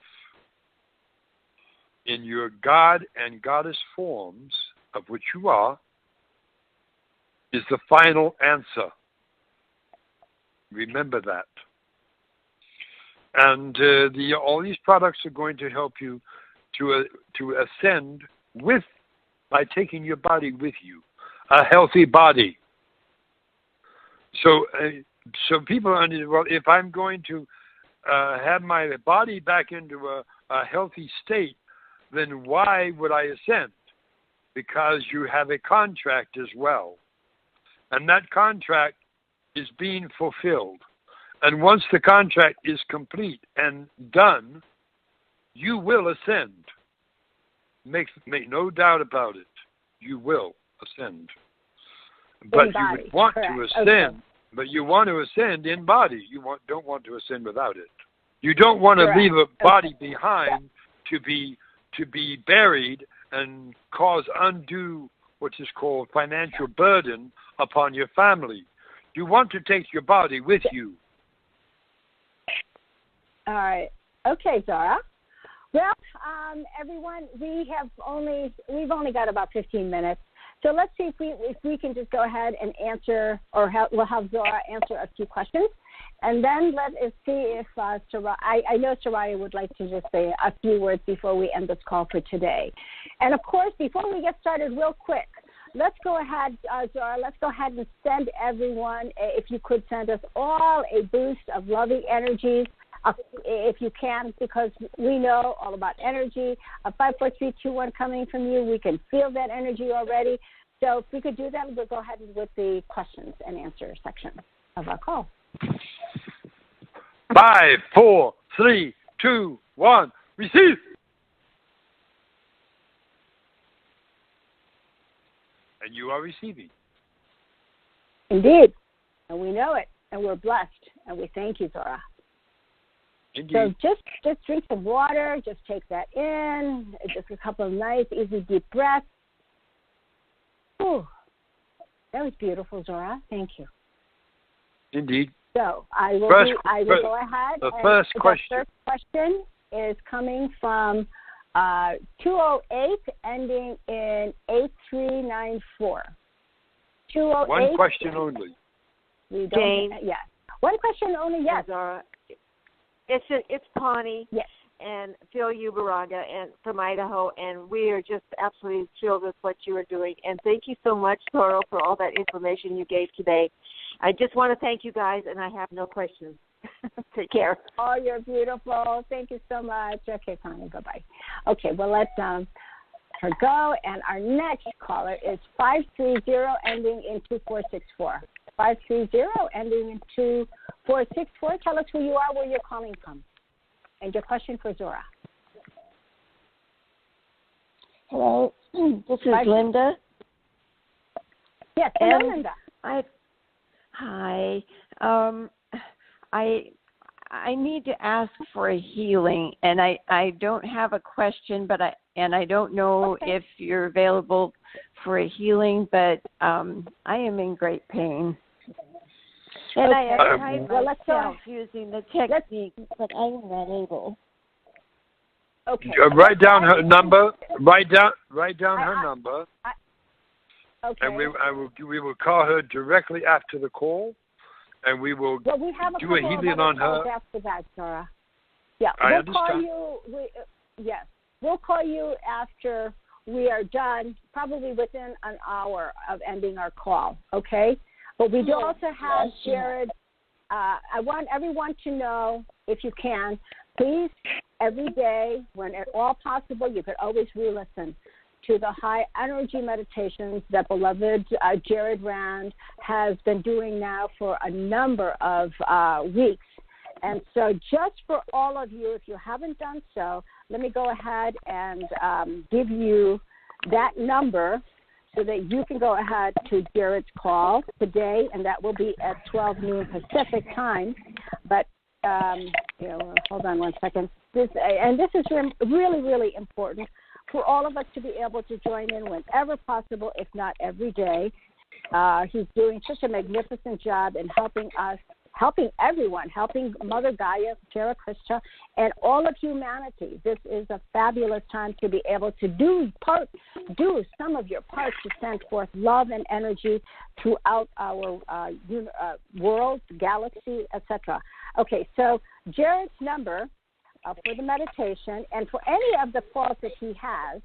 in your God and Goddess forms, of which you are, is the final answer. Remember that. And all these products are going to help you to ascend by taking your body with you, a healthy body. So people are, well, if I'm going to have my body back into a healthy state, then why would I ascend? Because you have a contract as well. And that contract is being fulfilled. And once the contract is complete and done, you will ascend. Make no doubt about it. You will ascend. But you would want to ascend. But you want to ascend in body. You don't want to ascend without it. You don't want to leave a body behind to be buried and cause undue, what is called, financial burden upon your family. You want to take your body with you. All right. Okay, Zorra. Well, everyone, we've only got about 15 minutes. So let's see if we can just go ahead and answer, or we'll have Zorra answer a few questions. And then let us see if Soraya, I know Soraya would like to just say a few words before we end this call for today. And, of course, before we get started real quick, let's go ahead, Zorra, let's go ahead and send everyone, if you could send us all a boost of loving energies, if you can, because we know all about energy. 54321 coming from you. We can feel that energy already. So if we could do that, we'll go ahead with the questions and answer section of our call. 5, 4, 3, 2, 1. Receive. And you are receiving. Indeed. And we know it. And we're blessed. And we thank you, Zorra. Indeed. So just drink some water. Just take that in. Just a couple of nice, easy, deep breaths. Ooh, that was beautiful, Zorra. Thank you. Indeed. So I will go ahead. The first question is coming from 208 ending in 8394. 208. One question only. We don't. Jane. Yes. One question only. Yes. Zorra. It's Pawnee. Yes. And Phil Ubaraga and from Idaho, and we are just absolutely thrilled with what you are doing. And thank you so much, Zorra, for all that information you gave today. I just want to thank you guys, and I have no questions. Take care. Oh, you're beautiful. Thank you so much. Okay, Connie, bye-bye. Okay, well, let's her go. And our next caller is 530 ending in 2464. 530 ending in 2464. Tell us who you are, where you're calling from, and your question for Zorra. Hello, this is Linda. Yes, hello, Linda. Hi. I need to ask for a healing, and I don't have a question, but I don't know if you're available for a healing, but I am in great pain. And I have tried myself using the technique, but I am not able. Okay. Write down her number. Write down her number. Okay. And we will call her directly after the call, and we will do a healing on her. After that, Zorra. Yeah, I we'll understand. call you. Yes, we'll call you after we are done, probably within an hour of ending our call. Okay. But we do also have Jared. I want everyone to know, if you can, please, every day, when at all possible, you could always re-listen to the high energy meditations that beloved Jared Rand has been doing now for a number of weeks. And so just for all of you, if you haven't done so, let me go ahead and give you that number so that you can go ahead to Jared's call today, and that will be at 12 noon Pacific time. But, hold on one second. This is really, really important for all of us to be able to join in whenever possible, if not every day. He's doing such a magnificent job in helping us, helping everyone, helping Mother Gaia, Terra Christa, and all of humanity. This is a fabulous time to be able to do some of your parts to send forth love and energy throughout our world, galaxy, etc. Okay, so Jared's number for the meditation, and for any of the calls that he has,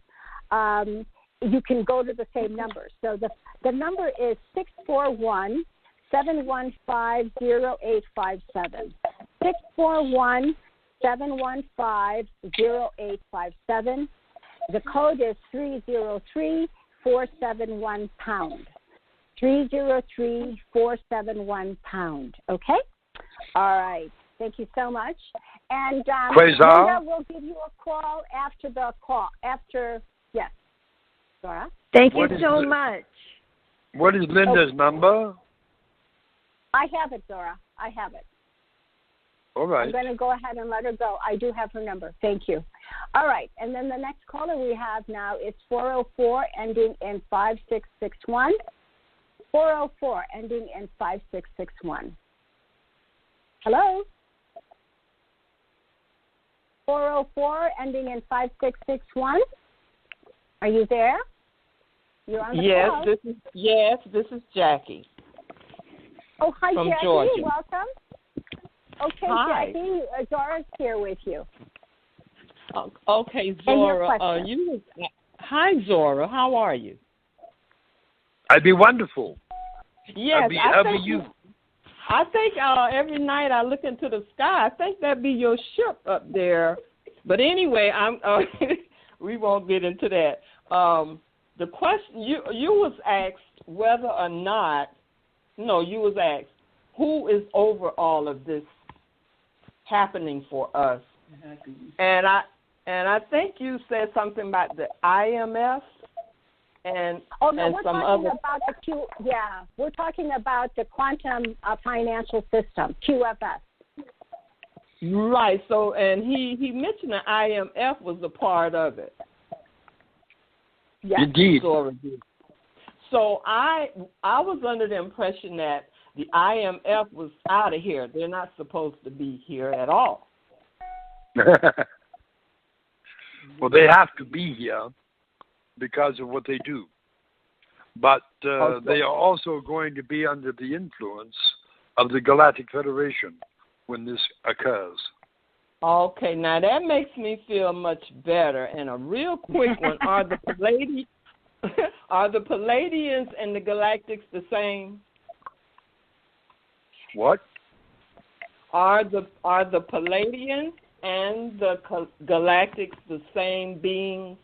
you can go to the same number. So the number is 641-715-0857. 641-715-0857. The code is 303-471 pound. 303-471 pound. Okay? All right. Thank you so much. And Linda will give you a call after the call. Yes. Zorra? Thank you so much. What is Linda's number? I have it, Zorra. I have it. All right. I'm going to go ahead and let her go. I do have her number. Thank you. All right. And then the next caller we have now is 404 ending in 5661. 404 ending in 5661. Hello? 404 ending in 5661. Are you there? You're on the call. This is Jackie. Oh, hi, from Jackie. Georgia. Welcome. Okay, Hi. Jackie, Zora's here with you. Okay, And your Zorra. question. Hi, Zorra. How are you? I'd be wonderful. Yes, I'll be you. I think every night I look into the sky. I think that'd be your ship up there. But anyway, we won't get into that. The question you was asked whether or not. No, you was asked who is over all of this happening for us, and I think you said something about the IMF and we're some talking other. about we're talking about the quantum financial system, QFS. Right. So, and he mentioned the IMF was a part of it. Yes. Indeed. So I was under the impression that the IMF was out of here. They're not supposed to be here at all. Well, they have to be here because of what they do. But they are also going to be under the influence of the Galactic Federation when this occurs. Okay, now that makes me feel much better. And a real quick one: are the Palladians and the Galactics the same? What? Are the Palladians and the Galactics the same beings?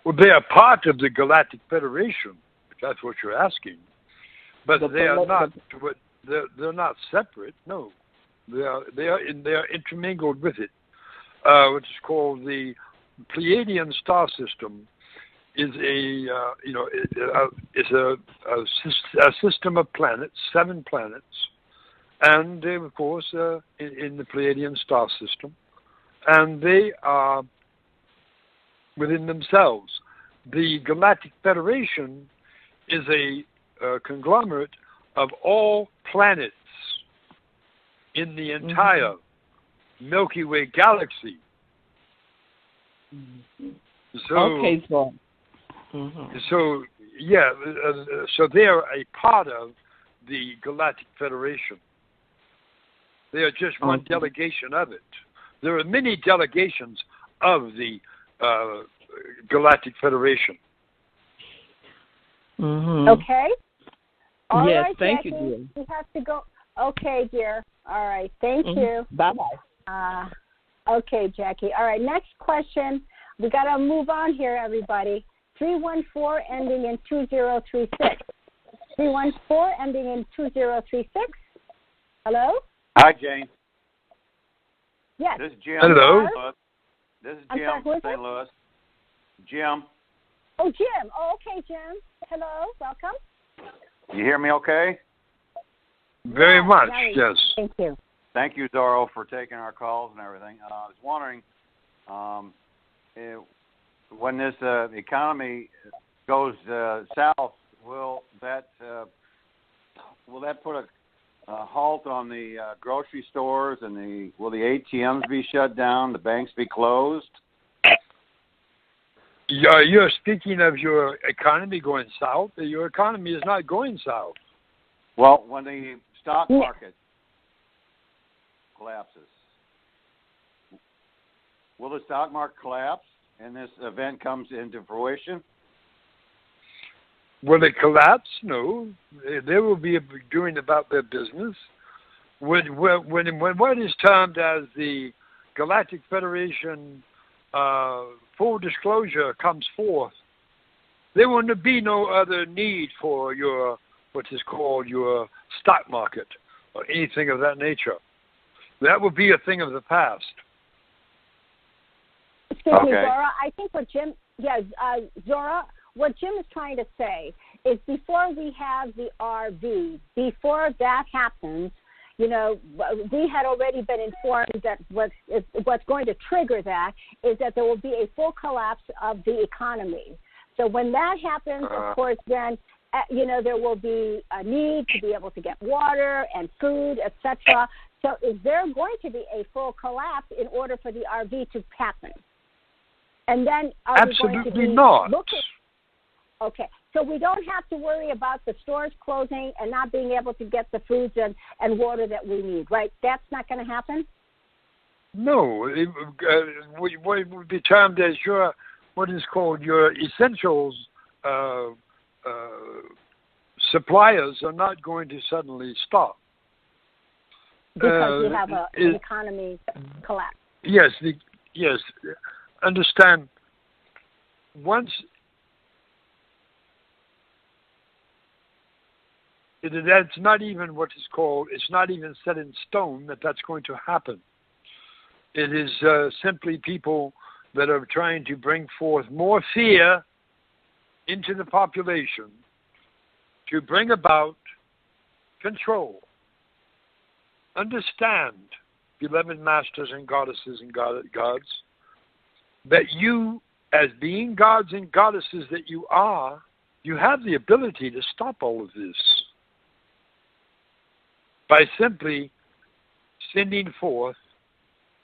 Well, they are part of the Galactic Federation, if that's what you're asking. But they are not. They're not separate. No, they are intermingled with it. Which is called the Pleiadian star system. Is a system of planets, 7 planets, and they, of course, in the Pleiadian star system, and they are within themselves. The Galactic Federation is a conglomerate of all planets in the entire Milky Way galaxy. So, okay, so. So, yeah, so they are a part of the Galactic Federation. They are just one delegation of it. There are many delegations of the Galactic Federation. Okay. All yes, right, thank Jackie, you, dear. We have to go. Okay, dear. All right, thank you. Bye-bye. Okay, Jackie. All right, next question. We got to move on here, everybody. 314 ending in 2036. 314 ending in 2036. Hello? Hi, Jane. Yes. This is Jim. Hello. This is I'm Jim sorry, who is from St. Louis. Jim. Oh, Jim. Oh, okay, Jim. Hello. Welcome. You hear me okay? Very much, yes. Thank you. Thank you, Zorro, for taking our calls and everything. I was wondering, when this economy goes south, will that put a halt on the grocery stores and will the ATMs be shut down, the banks be closed? You're speaking of your economy going south. Your economy is not going south. Well, when the stock market collapses, will the stock market collapse and this event comes into fruition? Will it collapse? No. They will be doing about their business. When what is termed as the Galactic Federation full disclosure comes forth, there will be no other need for your what is called your stock market or anything of that nature. That will be a thing of the past. Excuse me, Zorra. I think what Jim, Zorra, what Jim is trying to say is before we have the RV, before that happens, we had already been informed that what's going to trigger that is that there will be a full collapse of the economy. So when that happens, of course, then there will be a need to be able to get water and food, etc. So is there going to be a full collapse in order for the RV to happen? And then are absolutely we going to be not. Okay, so we don't have to worry about the stores closing and not being able to get the foods and water that we need, right? That's not going to happen? No, what would be termed as what is called your essentials suppliers are not going to suddenly stop. Because we have an economy collapse. Yes, yes. Understand, once that's not even what is called, it's not even set in stone that that's going to happen. It is simply people that are trying to bring forth more fear into the population to bring about control. Understand, beloved masters and goddesses and gods, that you, as being gods and goddesses that you are, you have the ability to stop all of this by simply sending forth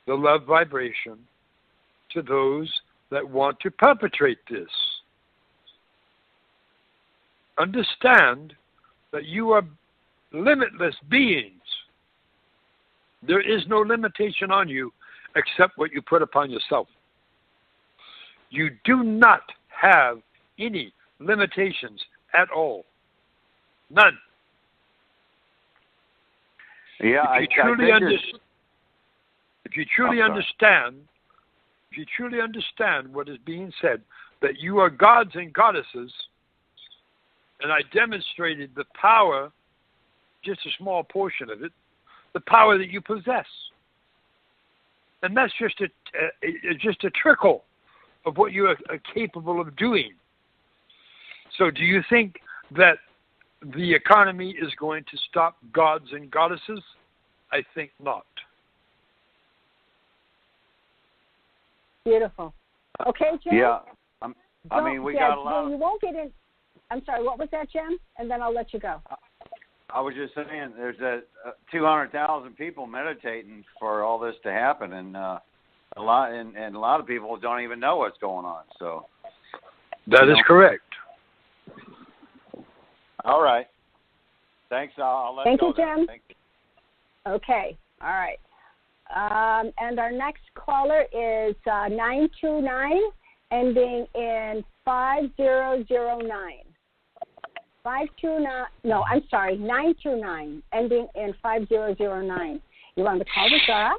the love vibration to those that want to perpetrate this. Understand that you are limitless beings. There is no limitation on you except what you put upon yourself. You do not have any limitations at all. None. Yeah, if you truly understand what is being said, that you are gods and goddesses, and I demonstrated the power, just a small portion of it, the power that you possess. And that's just a trickle of what you are capable of doing. So do you think that the economy is going to stop gods and goddesses? I think not. Beautiful. Okay, Jim? Yeah. We got a lot. You won't get in. I'm sorry, what was that, Jim? And then I'll let you go. I was just saying, there's 200,000 people meditating for all this to happen, and a lot of people don't even know what's going on. So that is correct. All right. Thanks. I'll let Thank go you, Jim. Thank you. Okay. All right. And our next caller is 929, ending in 5009. 929, ending in 5009. You're on the call with Zorra.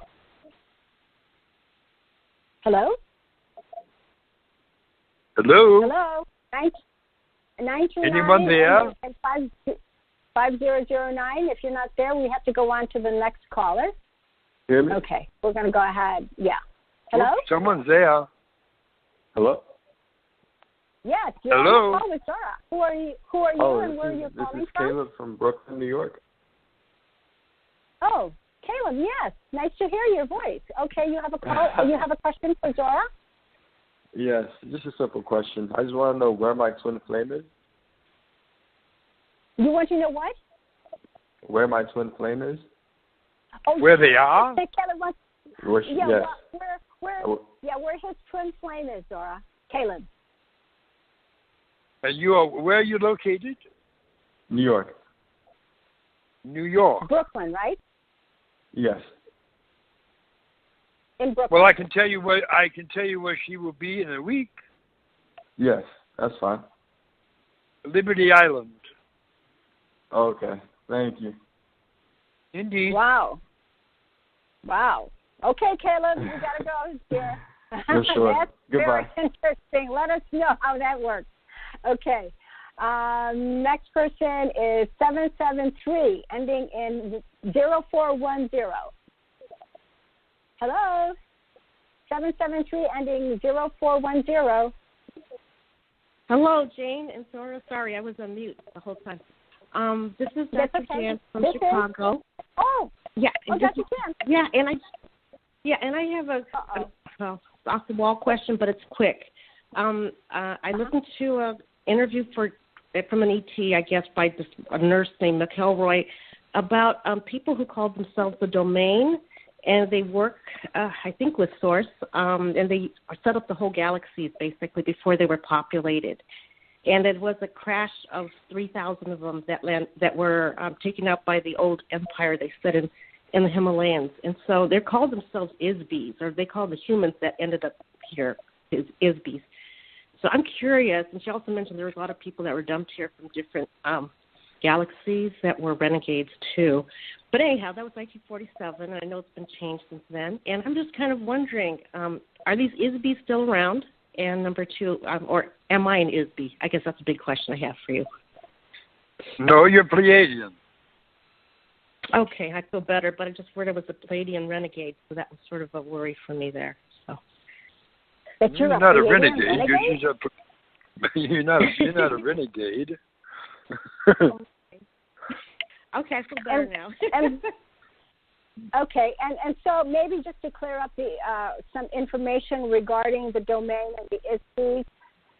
Hello? Hello? Hello? 929. Anyone there? 5009. If you're not there, we have to go on to the next caller. Hear me? Okay, we're going to go ahead. Yeah. Hello? Oh, someone's there. Hello? Yes, you're Hello? on the call with Zorra. Who are you and where are you calling from? This is Caleb from Brooklyn, New York. Oh, Caleb, yes. Nice to hear your voice. Okay, you have a call. You have a question for Zorra? Yes, just a simple question. I just want to know where my twin flame is. You want to know what? Where my twin flame is? Oh, where they are? Caleb wants. Where his twin flame is, Zorra. Caleb. And where are you located? New York. New York. Brooklyn, right? Yes. In Brooklyn. Well, I can tell you where she will be in a week. Yes, that's fine. Liberty Island. Okay, thank you. Indeed. Wow. Okay, Caleb, you gotta go, dear. For sure. That's Goodbye. very interesting. Let us know how that works. Okay. Next person is 773, ending in 0410. Hello? 773, ending 0410. Hello, Jane and Zorra. Sorry, I was on mute the whole time. This is Dr. Jan from Chicago. Oh, yeah. Dr. Jan. Yeah, and I have a off the wall question, but it's quick. I listened to an interview from an ET, I guess, by a nurse named McElroy about people who call themselves the domain, and they work, I think, with Source, and they set up the whole galaxies basically before they were populated. and it was a crash of 3,000 of them that were taken out by the old empire, they said, in the Himalayas. And so they called themselves Isbis, or they called the humans that ended up here Isbis. So I'm curious, and she also mentioned there was a lot of people that were dumped here from different galaxies that were renegades too. But anyhow, that was 1947, and I know it's been changed since then. And I'm just kind of wondering, are these Isbis still around? And number two, or am I an Isbi? I guess that's a big question I have for you. No, you're Pleiadian. Okay, I feel better, but I just heard it was a Pleiadian renegade, so that was sort of a worry for me there. So. But you're not a renegade. You're not a renegade. Okay, I feel better now. Okay, and so maybe just to clear up some information regarding the domain and the ISPs,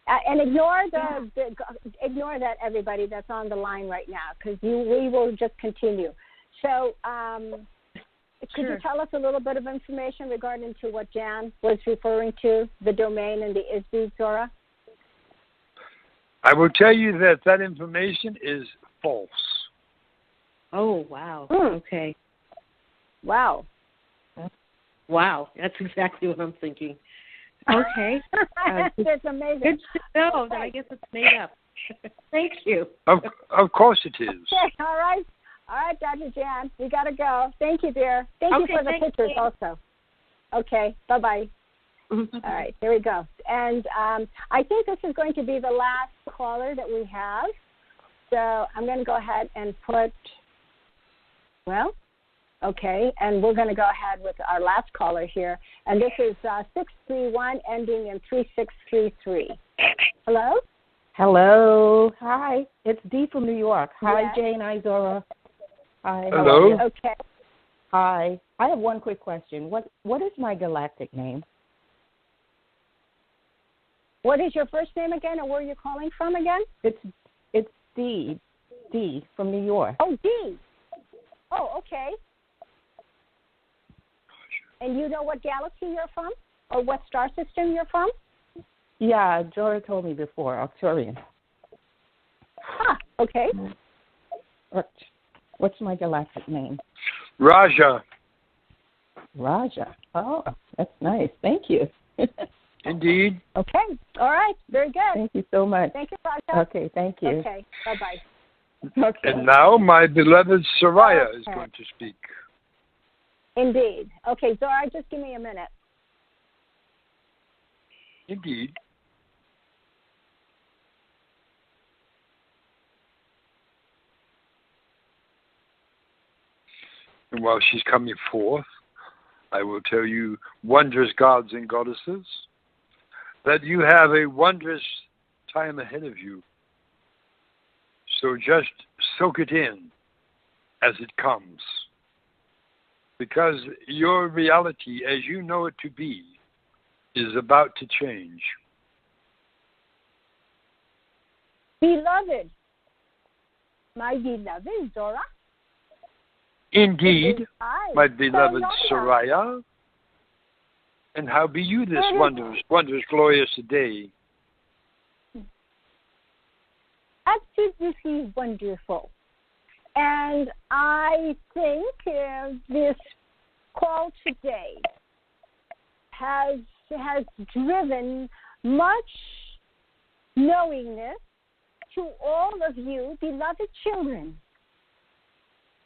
and ignore that, everybody that's on the line right now, because we will just continue. So could you tell us a little bit of information regarding to what Jan was referring to, the domain and the ISPs, Zorra? I will tell you that information is false. Oh, wow. Okay. Wow. Wow. That's exactly what I'm thinking. Okay. That's amazing. Good to know that I guess it's made up. Thank you. Of course it is. Okay, all right, Dr. Jan, we got to go. Thank you, dear. Thank you for the pictures also. Okay, bye-bye. All right, here we go. And I think this is going to be the last caller that we have. So I'm going to go ahead and put, okay, and we're going to go ahead with our last caller here. And this is 631 ending in 3633. Hello? Hello. Hi. It's Dee from New York. Hi, yes. Jane. Hi, Zorra. Hi. Hello. Okay. Hi. I have one quick question. What is my galactic name? What is your first name again, and where are you calling from again? It's Dee from New York. Oh, Dee. Oh, okay. And you know what galaxy you're from, or what star system you're from? Yeah, Zorra told me before, Arcturian. Okay. What's my galactic name? Raja. Raja. Oh, that's nice. Thank you. Indeed. Okay. All right. Very good. Thank you so much. Thank you, Raja. Okay, thank you. Okay. Bye-bye. Okay. And now my beloved Soraya is going to speak. Indeed. Okay, Zorra, just give me a minute. Indeed. And while she's coming forth, I will tell you, wondrous gods and goddesses, that you have a wondrous time ahead of you. So just soak it in as it comes. Because your reality, as you know it to be, is about to change. Beloved, my beloved Zorra. Indeed, my beloved Soraya. And how be you this wondrous, glorious day? Absolutely wonderful. And I think this call today has driven much knowingness to all of you, beloved children.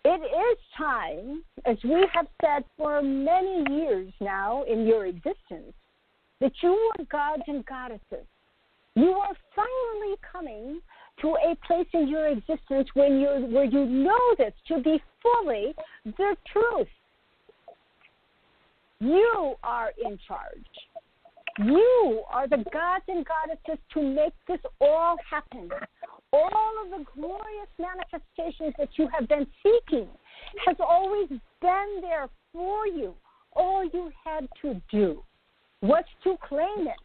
It is time, as we have said for many years now in your existence, that you are gods and goddesses. You are finally coming to a place in your existence where you know this to be fully the truth. You are in charge. You are the gods and goddesses to make this all happen. All of the glorious manifestations that you have been seeking has always been there for you. All you had to do was to claim it.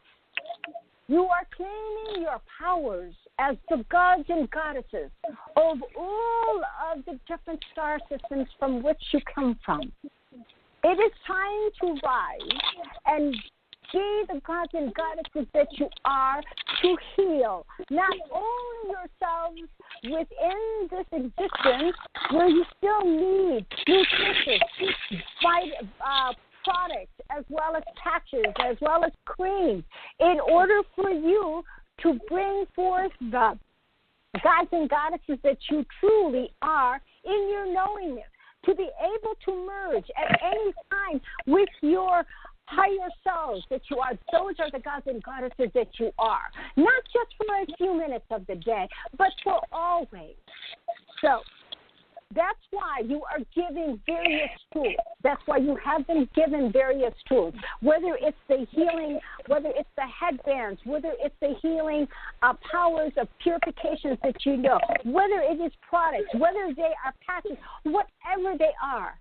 You are claiming your powers as the gods and goddesses of all of the different star systems from which you come from. It is time to rise and be the gods and goddesses that you are, to heal heal not only yourselves within this existence where you still need nutritious products as well as patches, as well as cream, in order for you to bring forth the gods and goddesses that you truly are in your knowingness, to be able to merge at any time with your higher selves that you are. Those are the gods and goddesses that you are, not just for a few minutes of the day, but for always. So that's why you are given various tools. That's why you have been given various tools, whether it's the healing, whether it's the headbands, whether it's the healing powers of purifications that you know, whether it is products, whether they are patches, whatever they are.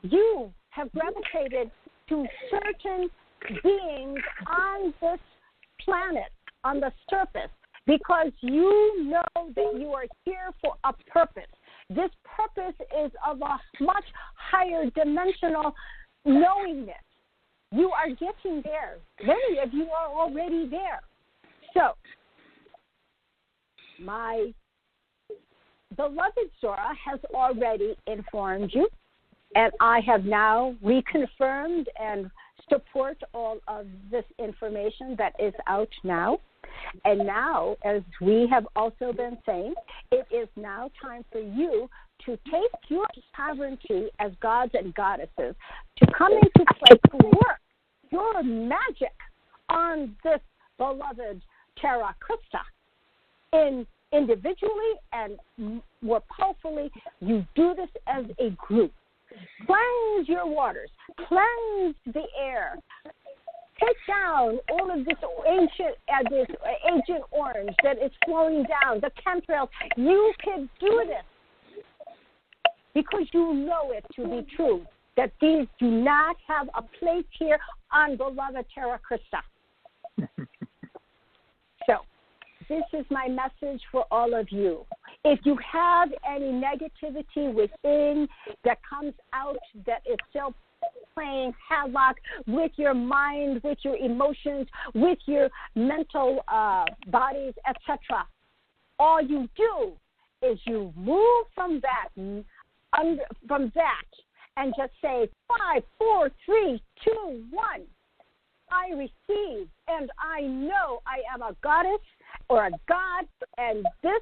You have gravitated to certain beings on this planet, on the surface, because you know that you are here for a purpose. This purpose is of a much higher dimensional knowingness. You are getting there. Many of you are already there. So, my beloved Zorra has already informed you, and I have now reconfirmed and support all of this information that is out now. And now, as we have also been saying, it is now time for you to take your sovereignty as gods and goddesses to come into play, to work your magic on this beloved Terra Christa. Individually and more powerfully, you do this as a group. Cleanse your waters, cleanse the air. Take down all of this ancient orange that is flowing down, the chemtrails. You can do this because you know it to be true, that these do not have a place here on beloved Terra Christa. So, this is my message for all of you. If you have any negativity within that comes out that is still playing havoc with your mind, with your emotions, with your mental bodies, etc., all you do is you move from that and just say 5, 4, 3, 2, 1. I receive, and I know I am a goddess or a god, and this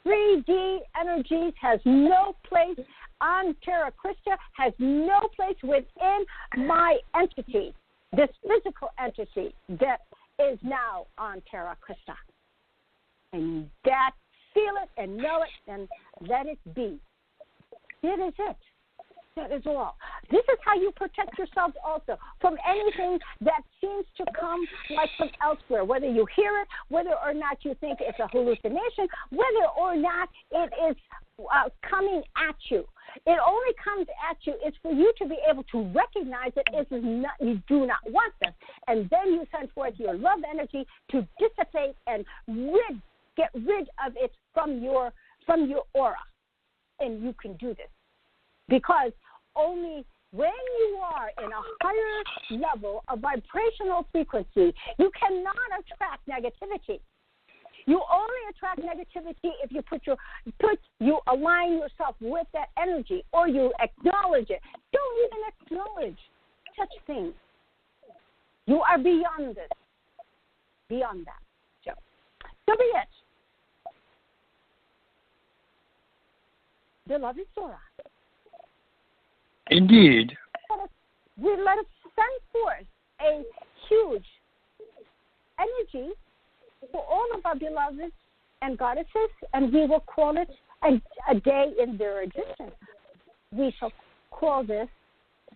3D energies has no place on Terra Christa, has no place within my entity, this physical entity that is now on Terra Christa. And that, feel it and know it and let it be. It is it. That is all. This is how you protect yourselves also from anything that seems to come like from elsewhere, whether you hear it, whether or not you think it's a hallucination, whether or not it is coming at you. It only comes at you. It's for you to be able to recognize that it is not, you do not want this. And then you send forth your love energy to dissipate and get rid of it from your aura. And you can do this. Because only when you are in a higher level of vibrational frequency, you cannot attract negativity. You only attract negativity if you align yourself with that energy or you acknowledge it. Don't even acknowledge such things. You are beyond this, beyond that. So be it. Beloved Zorra. Indeed. Let us send forth a huge energy for all of our beloveds and goddesses, and we will call it a day in their existence. We shall call this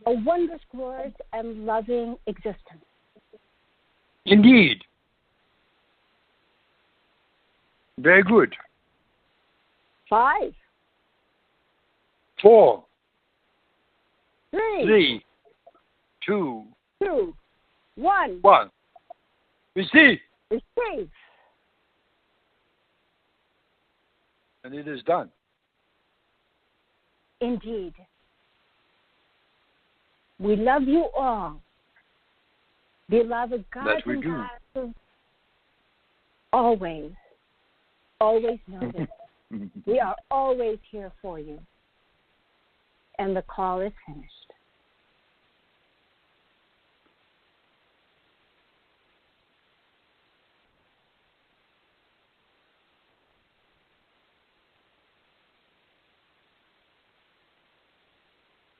a wondrous, glorious, and loving existence. Indeed. Very good. 5, 4, 3, 2, 1. Receive. Receive. And it is done. Indeed. We love you all. Beloved God and goddesses, always. Always know this. We are always here for you. And the call is finished.